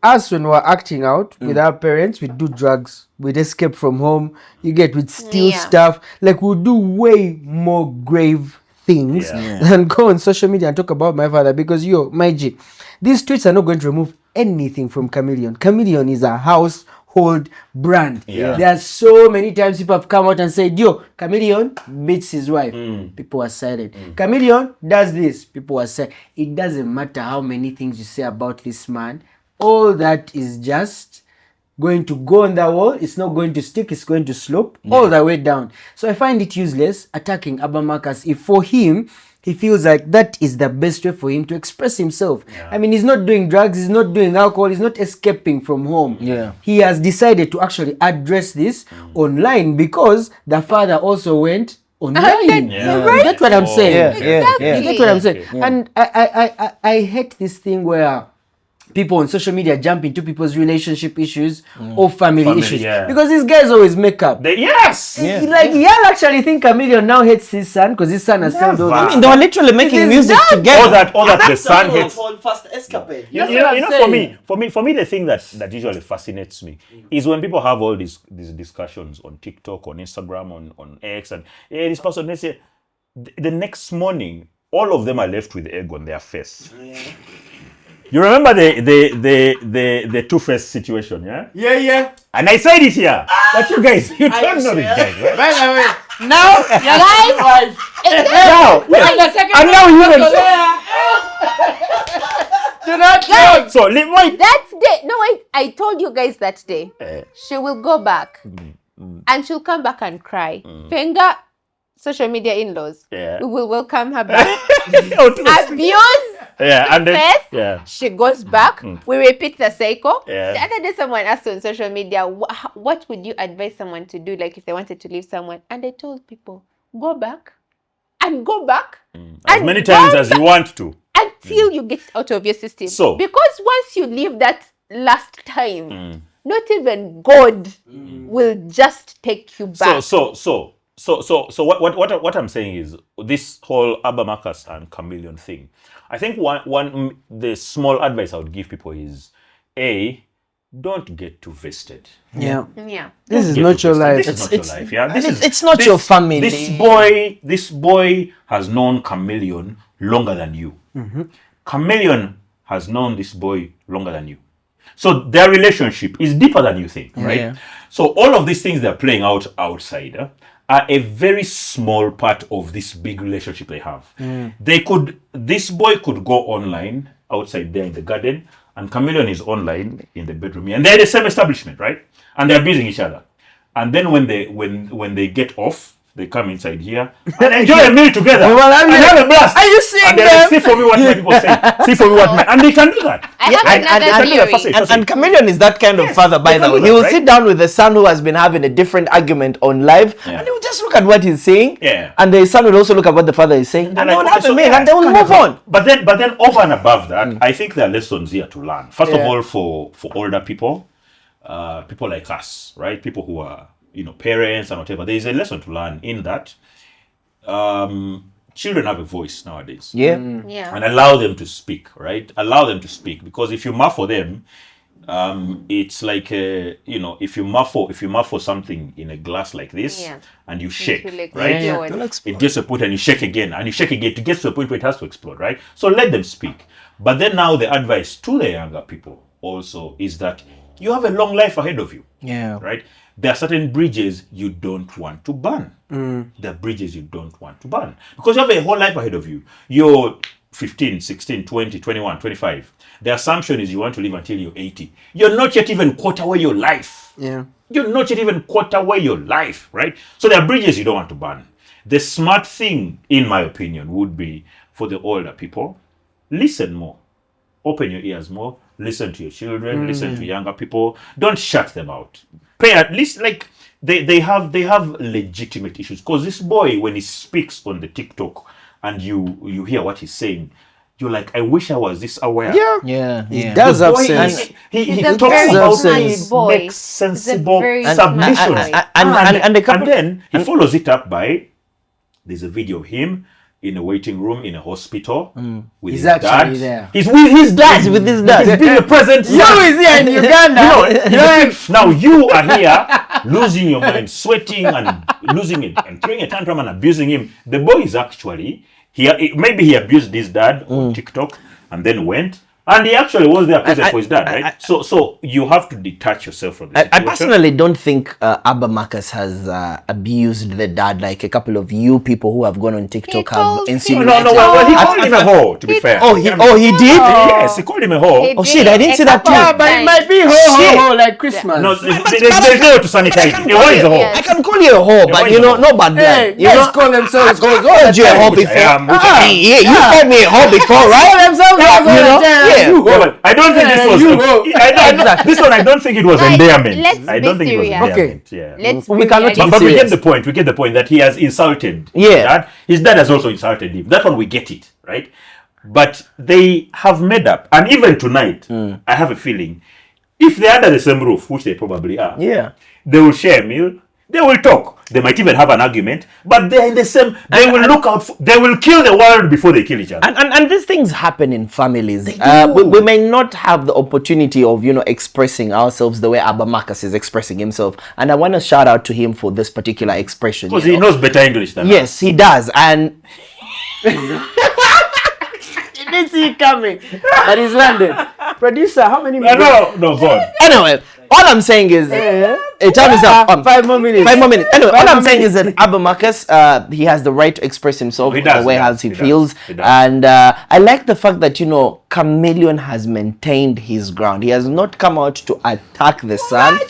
us when we're acting out with our parents, we do drugs, we'd escape from home, we'd steal stuff. Like we'll do way more grave things than go on social media and talk about my father. Because my G, these tweets are not going to remove anything from Chameleon. Chameleon is a household brand. There are so many times people have come out and said, Chameleon beats his wife. People are silent. Chameleon does this. People are silent. It doesn't matter how many things you say about this man. All that is just going to go on the wall. It's not going to stick. It's going to slope all the way down. So I find it useless attacking ABBA Macus if for him, he feels like that is the best way for him to express himself. I mean, he's not doing drugs, he's not doing alcohol, he's not escaping from home. He has decided to actually address this online because the father also went online. You get what I'm saying? You get what I'm saying? And I hate this thing where people on social media jump into people's relationship issues or family issues because these guys always make up. Like y'all actually think Chameleon now hates his son because his son has said all that. I mean, they were literally making music together. All that the son hates. First escapade. You know, for me, the thing that usually fascinates me is when people have all these discussions on TikTok, on Instagram, on X, and this person, they say the next morning, all of them are left with egg on their face. You remember the Two-Face situation, yeah? Yeah. And I said it here. But you guys, you don't know these guys, right? By the way, now, guys, and now you do not joke. So, wait. That day, no wait, I told you guys that day, she will go back and she'll come back and cry. Fenga social media in-laws. Yeah. We will welcome her back. Abuse. Abuse. Yeah, and then First, yeah. she goes back. We repeat the cycle. Yeah. The other day, someone asked on social media, what would you advise someone to do, like if they wanted to leave someone? And I told people, go back and go back. As many times as you want to. Until you get out of your system. So- because once you leave that last time, not even God will just take you back. So what I'm saying is this whole ABBA, Macus and chameleon thing. I think the small advice I would give people is don't get too vested. Yeah. Yeah. This is Get not too your vested. life. This is not your life. Yeah. It's not your family. This boy has known chameleon longer than you. Chameleon has known this boy longer than you. So their relationship is deeper than you think, right? Yeah. So all of these things they're playing out outside are a very small part of this big relationship they have. This boy could go online outside there in the garden, and chameleon is online in the bedroom, and they're the same establishment, right? And they're abusing each other. And then when they get off, they come inside here and enjoy a meal together. And have a blast. Are you seeing And they're them? like, see for me what my people say. See for me what my... And they can do that. I have another theory. And Chameleon is that kind of father, by they the can way. do He that, will right? sit down with the son who has been having a different argument on live, Yeah. and he will just look at what he's saying. Yeah. And the son will also look at what the father is saying, and They're they will like, have okay, a meal, yeah, and they will move on. But then over and above that, I think there are lessons here to learn. First of all, for older people, people like us, right? People who are, parents and whatever, there is a lesson to learn in that. Children have a voice nowadays. Yeah. Yeah. And allow them to speak, right? Allow them to speak, because if you muffle them, it's like if you muffle something in a glass like this, Yeah. and you shake, will right? explode. It gets to a point and you shake again and you shake again. It gets to a point where it has to explode, right? So let them speak. But then now the advice to the younger people also is that you have a long life ahead of you. Yeah. Right? There are certain bridges you don't want to burn. There are bridges you don't want to burn. Because you have a whole life ahead of you. You're 15, 16, 20, 21, 25. The assumption is you want to live until you're 80. You're not yet even quarter way your life. Yeah. You're not yet even quarter way your life, right? So there are bridges you don't want to burn. The smart thing, in my opinion, would be for the older people, listen more. Open your ears more. Listen to your children. Listen to younger people. Don't shut them out. Pay at least, like, they have legitimate issues. Because this boy, when he speaks on the TikTok and you hear what he's saying, you're like, I wish I was this aware. Yeah. Yeah. He Yeah. does have Boy, sense. he He's a talks very about smart it, boy. makes He's a sensible very submissions. smart boy. And then he follows it up by, there's a video of him in a waiting room in a hospital with He's his actually dad. there. He's with his dad. He's with his dad. He's being a present. You is here in Uganda. Now you are here losing your mind, sweating and losing it and throwing a tantrum and abusing him. The boy is actually maybe he abused his dad on TikTok and then went. And he actually was there present for his dad, right? So you have to detach yourself from the situation. I personally don't think ABBA Macus has abused the dad like a couple of you people who have gone on TikTok have told him. insinuated. Well, he called him a hoe, to be fair. Oh, he did? Yes, he called him a hoe. Oh, shit, I didn't see that too. Yeah, but it might be ho like Christmas. No, there's no to sanitize. A hoe is a hoe. I can call you a hoe, but you no bad Hey, blood. You guys know, call themselves hoes all called the you a hoe time. Which I am, before. which I am. Yeah, you called me a hoe before, Call right? themselves hoes all you know? the time. Yeah. You Yeah, ho. but I don't think this was. you ho. This one, I don't think it was Guys, endearment. let's I don't be think it was serious. endearment. Yeah. Let's We be cannot realistic. But we serious. get the point. We get the point that he has insulted Yeah. his dad. His dad has also insulted him. That one we get it, right? But they have made up. And even tonight, I have a feeling, if they're under the same roof, which they probably are, Yeah. they will share a meal. They will talk. They might even have an argument. But they're in the same. They will look out. They will kill the world before they kill each other. And these things happen in families. We may not have the opportunity of, expressing ourselves the way ABBA Macus is expressing himself. And I want to shout out to him for this particular expression. Because he knows better English than us. Yes, he does. And He didn't see it coming. But he's landed. Producer, how many No, God. anyway, all I'm saying is Time is up. 5 more minutes. 5 more minutes. Anyway, all I'm saying minutes. is that ABBA Macus, he has the right to express himself He does, the way he how does, he he does, feels. he does. And I like the fact that, Chameleon has maintained his ground. He has not come out to attack the son. No,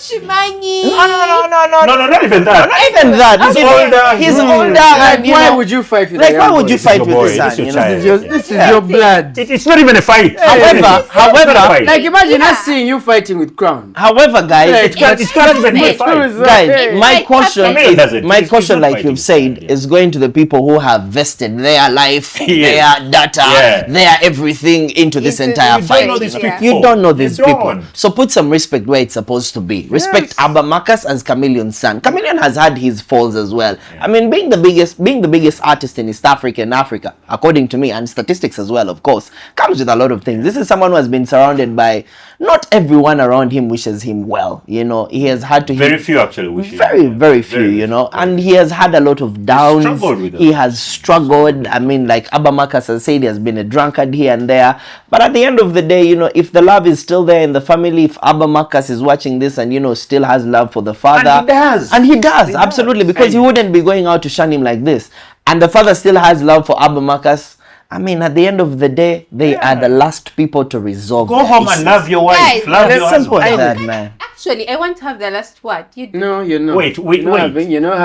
not even that. Not even that. He's older. He's older. Like, And, why would you fight with like, a why young would boy? you fight your with boy, the son? this is your you know? child. This is your blood. It's not even a fight. However, Like, imagine us seeing you fighting with Crown. However, guys, Like, it's not even a fight. guys, Hey. my Like question, Chameleon doesn't. my He's question, not like you've fighting. said, Yeah. is going to the people who have vested their life, Yes. their data, Yeah. their everything into this Into entire this fight. You don't know these Yeah. people. You don't know You these people. don't. So put some respect where it's supposed to be. Respect ABBA Macus as Chameleon's son. Chameleon has had his falls as well. I mean, being the biggest artist in East Africa and Africa, according to me, and statistics as well, of course, comes with a lot of things. This is someone who has been surrounded by, not everyone around him wishes him well. He has had to Very few actually wish him. very few, and he has had a lot of downs. struggled with them. He has struggled. I mean, like ABBA Macus has said, he has been a drunkard here and there. But at the end of the day, if the love is still there in the family, if ABBA Macus is watching this and still has love for the father, And he does. absolutely, because he wouldn't be going out to shun him like this. And the father still has love for ABBA Macus. I mean, at the end of the day, they are the last people to resolve. Go home and love your wife. Guys, Love your It's simple husband. as that, man. Actually, I want to have the last word. You do. No, you're not. Wait. You're not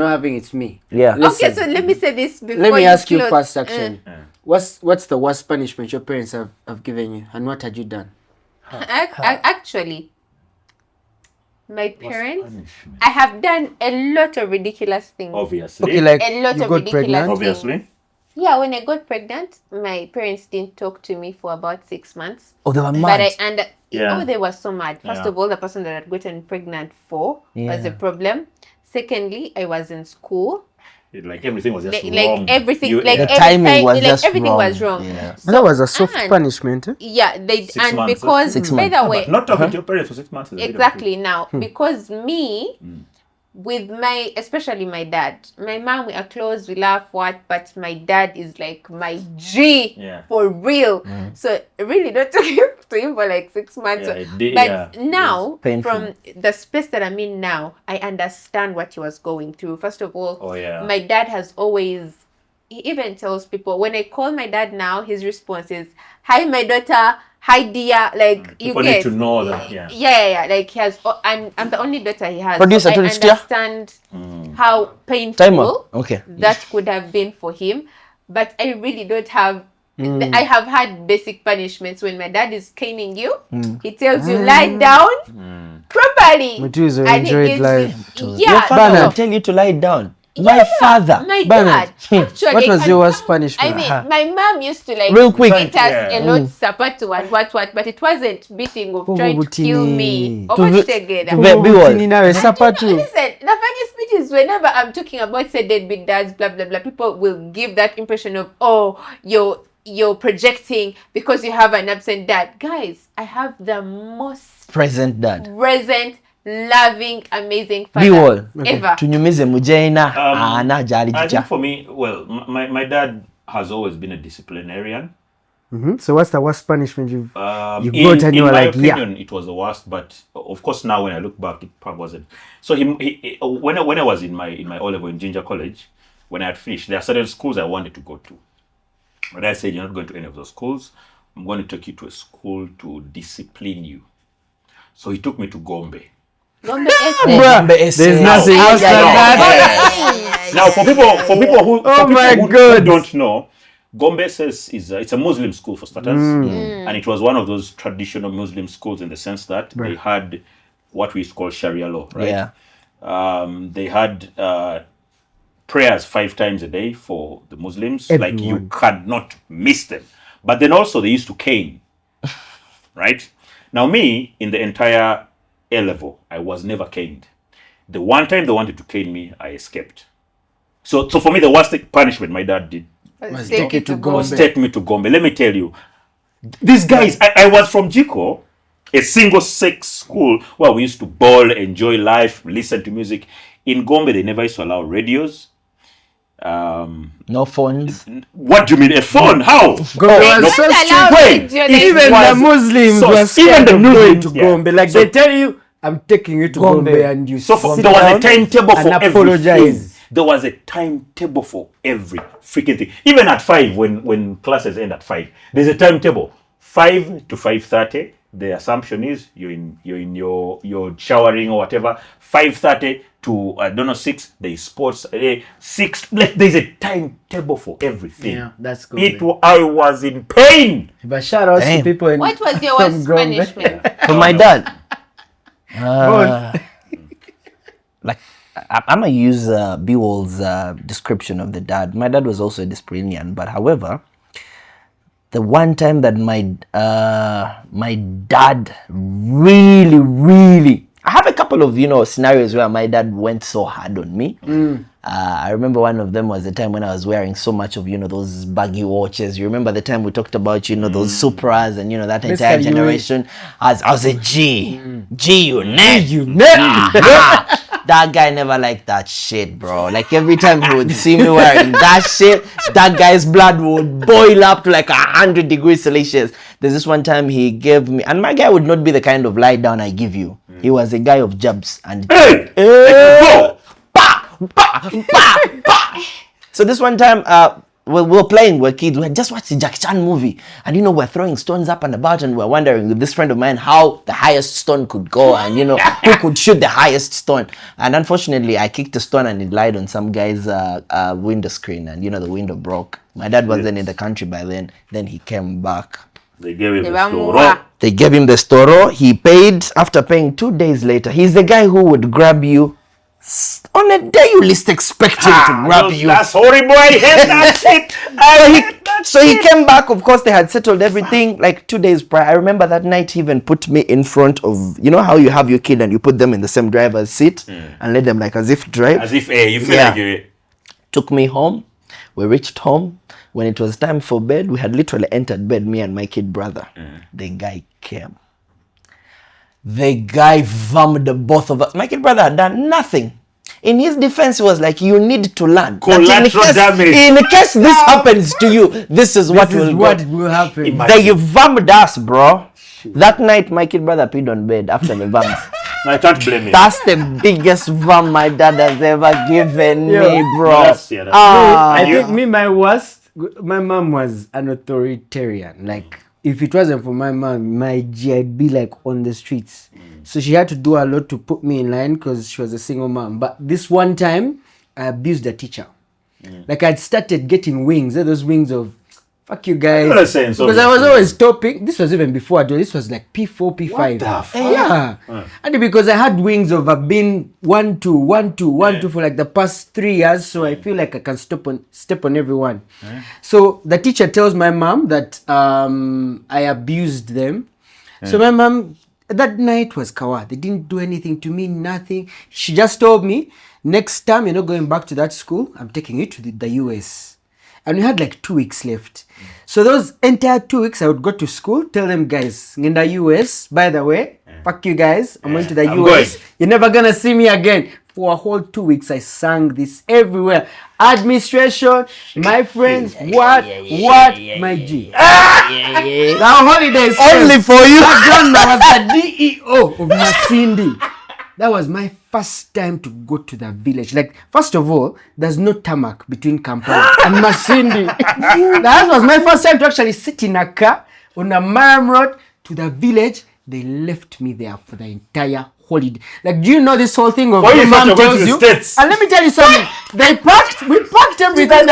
having. It's me. Yeah. Listen. Okay, so let me say this before Let me ask you close. first, actually. What's the worst punishment your parents have given you, and what had you done? Actually, my parents, I have done a lot of ridiculous things. Obviously. Okay, like A lot you of got ridiculous pregnant. Obviously. Yeah, when I got pregnant, my parents didn't talk to me for about 6 months. Oh, they were But mad. Yeah. they were so mad. First Yeah. of all, the person that had gotten pregnant for was Yeah. a problem. Secondly, I was in school. Like everything was just Like wrong. everything, You- like The every timing time, was like just everything wrong. was wrong. Yeah. So- That was a soft and- punishment. Yeah, they 6 and months, because 6 by months. the way, Not talking to your parents for 6 months. is a bit of a- exactly now because me with especially my dad, my mom, we are close, we laugh but my dad is like my G Yeah. for real. So really not talking to him for like 6 months. Yeah, it did- But yeah, now painful. from the space that I'm in now, I understand what he was going through. First of all, Oh, yeah. my dad has always, he even tells people, when I call my dad now, his response is, "Hi, my daughter. Hi, dear." Like, you People get. need to know that. Yeah. Yeah. Like, he has, I'm the only daughter he has. Producer, so I tourist, yeah? understand how painful Timer. Okay. that could have been for him. But I really don't have, I have had basic punishments. When my dad is caning you, he tells you, lie down properly. Mutuzo And he enjoyed gives life. you- Your Yeah. father Bernard. will tell you to lie down. Yeah, My father. My Bernard, dad. Actually, what was and your worst punishment? I mean, my mom used to like Real quick. beat us Yeah. a lot, sapatu and what, but it wasn't beating of trying to kill me. To Beewol. Listen, the funniest bit is whenever I'm talking about say deadbeat dads, blah blah blah, people will give that impression of, oh, you're projecting because you have an absent dad. Guys, I have the most Present dad. present, loving, amazing father Beewol. ever. Tunyumize mujena. Ana jali I think jicha. for me, well, my dad has always been a disciplinarian. So what's the worst punishment you In got and you were my like, yeah. opinion, it was the worst. But of course, now when I look back, it probably wasn't. So when I was in my O level in Ginger College, when I had finished, there are certain schools I wanted to go to. But I said, you're not going to any of those schools. I'm going to take you to a school to discipline you. So he took me to Gombe. Gombe Estate. Bruh, there's nothing else than that. Now, for people who Oh my who God. don't know, Gombe says it's a Muslim school for starters, and it was one of those traditional Muslim schools in the sense that they had what we used to call Sharia law, right? Yeah. They had prayers 5 times a day for the Muslims. Like you Everyone. cannot miss them. But then also they used to cane, right? Now me, in the entire A level, I was never caned. The one time they wanted to cane me, I escaped. So for me, the worst punishment my dad did Take you to was Gombe. take me to Gombe. Let me tell you, these guys, I was from Jiko, a single-sex school where we used to ball, enjoy life, listen to music. In Gombe, they never used to allow radios. No phones. What do you mean, a phone? How? Gombe No. was so Don't strict. allow Wait, radio, it like- Even was the Muslims so- were even scared the of going Muslims, to yeah. Gombe. Like So- they tell you, I'm taking you to Gombe. Gombe and you So sit there was a down timetable and for apologize. everything. There was a timetable for every freaking thing. Even at 5, when classes end at 5, there's a timetable. 5 to 5:30. The assumption is you're showering or whatever. 5:30 to 6. There's sports. 6. Like there's a timetable for everything. Yeah, that's good. I was in pain. But shout out to Damn. people in What was your from worst Gombe. punishment? For my dad. Both. Like, I'm gonna use Beewol's description of the dad. My dad was also a disciplinarian, but however, the one time that my dad really, I have a couple of scenarios where my dad went so hard on me. I remember one of them was the time when I was wearing so much of those baggy watches. You remember the time we talked about those Supras and that entire Basically, generation. I was a G. You That guy never liked that shit, bro. Like every time he would see me wearing that shit, that guy's blood would boil up to like 100 degrees Celsius. There's this one time he gave me, and my guy would not be the kind of lie down I give you. He was a guy of jabs and So this one time, we were playing, we're kids, we had just watched the Jackie Chan movie, and we're throwing stones up and about, and we're wondering with this friend of mine how the highest stone could go, and who could shoot the highest stone. And unfortunately, I kicked a stone and it lied on some guy's window screen, and the window broke. My dad wasn't in the country by then. Then he came back. They gave him the Wow. store. They gave him the storo. He paid. After paying 2 days later, he's the guy who would grab you on a day you least expect him to grab you. That's horrible. I hate that shit. So he came back. Of course, they had settled everything like 2 days prior. I remember that night he even put me in front of, how you have your kid and you put them in the same driver's seat and let them like as if drive. As if you feel Yeah. like you. Took me home. We reached home. When it was time for bed, we had literally entered bed, me and my kid brother. The guy came. The guy vommed both of us. My kid brother had done nothing. In his defense, he was like, you need to learn. Collateral damage. In case this happens to you, this is what will happen. They vommed us, bro. That night, my kid brother peed on bed after the vomit. I can't blame him. That's the biggest vom my dad has ever given me, bro. That's I think my mom was an authoritarian. Like, if it wasn't for my mom, my G, I'd be like on the streets. So she had to do a lot to put me in line because she was a single mom. But this one time, I abused a teacher. Like, I'd started getting wings. Those wings of, fuck you guys. Because I was always topping. This was even before this was like P4, P5. What the fuck? Yeah. And because I had wings of I've been 1-2 for like the past 3 years, so I feel like I can step on everyone. So the teacher tells my mom that I abused them. So my mom that night was kawa. They didn't do anything to me, nothing. She just told me, next time you're not going back to that school, I'm taking you to the US. And we had like 2 weeks left. So those entire 2 weeks, I would go to school, tell them, guys, in the US, by the way, fuck you guys, I'm going to the US. Going. You're never going to see me again. For a whole 2 weeks, I sang this everywhere. Administration, my friends, my G. The holidays. Only for you. My grandma was the DEO of Masindi. That was my first time to go to the village. Like, first of all, there's no tarmac between Kampala and Masindi. That was my first time to actually sit in a car on a Maram road to the village. They left me there for the entire holiday. Like, do you know this whole thing of Why you your mom thought you were going tells to the you? States? And let me tell you something. We packed everything.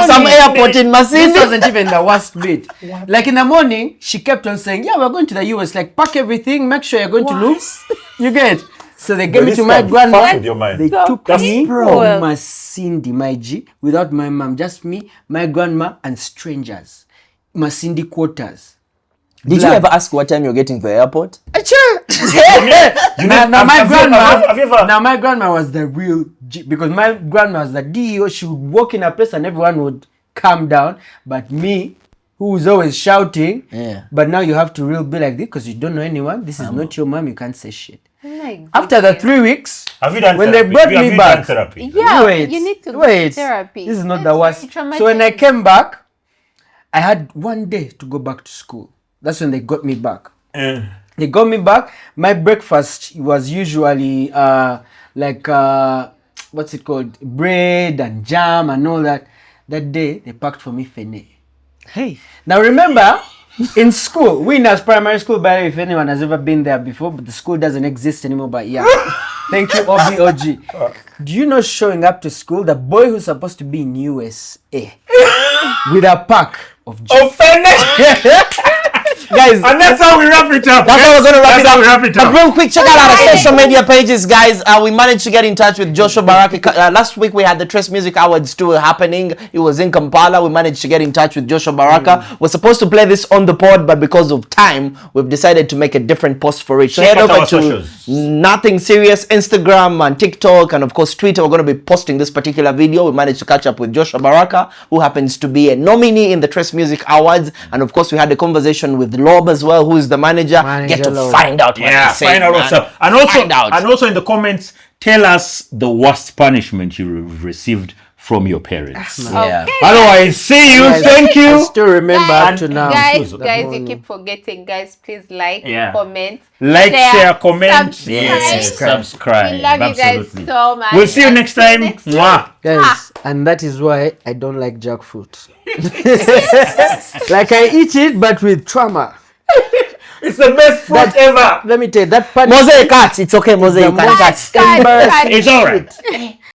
Some airport in This Masindi. wasn't even the worst bit. Like in the morning, she kept on saying, yeah, we're going to the US. Like, pack everything, make sure you're going to lose. You get? So they gave me to my grandma. Fuck with your mind. They took That's me bro. from Masindi, my G, without my mom, just me, my grandma, and strangers. Masindi quarters. Did you ever ask what time you're getting to the airport? Now my grandma was the real G, because my grandma was the DEO. She would walk in a place and everyone would calm down. But me, who was always shouting, but now you have to really be like this because you don't know anyone. This is not your mom. You can't say shit. After the 3 weeks, Have you done when therapy? they brought Have me you back, done therapy? Yeah, wait, you need to go wait. to therapy. This is not That's the worst. very So when I traumatizing. came back, I had 1 day to go back to school. That's when they got me back. They He got me back. My breakfast was usually what's it called? Bread and jam and all that. That day, they packed for me fene. Hey. Now remember, in school, we in our primary school, by the way, if anyone has ever been there before, but the school doesn't exist anymore, but yeah. Thank you, OBOG. Do you know showing up to school, the boy who's supposed to be in USA with a pack of Guys, And that's how we wrap it up. that's how we're going to wrap it up. But real quick, check out our social media pages, guys. We managed to get in touch with Joshua Baraka. Last week, we had the Trace Music Awards tour happening. It was in Kampala. We managed to get in touch with Joshua Baraka. We're supposed to play this on the pod, but because of time, we've decided to make a different post for it. So head out over our to socials. Nothing Serious, Instagram and TikTok, and of course Twitter. We're going to be posting this particular video. We managed to catch up with Joshua Baraka, who happens to be a nominee in the Trace Music Awards. And of course, we had a conversation with Lob as well, who is the manager. Get to Lob. find out what Yeah, they say, find out what's man. up. And also in the comments, tell us the worst punishment you've received from your parents. Yeah. Okay. Otherwise, see you. Guys, Thank I you. still remember up to now. Guys, That you morning. keep forgetting. Guys, please like, Yeah. comment, Like, share, comment. subscribe. Yes, subscribe. We love you Absolutely. guys so much. We'll see you next time. Next week. Mwah. Guys, and that is why I don't like jackfruit. Like I eat it, but with trauma. It's the best fruit ever. Let me tell you, that part Mosaic cuts. It's okay, Mosaic The cuts. most embarrassing It's all right. shit.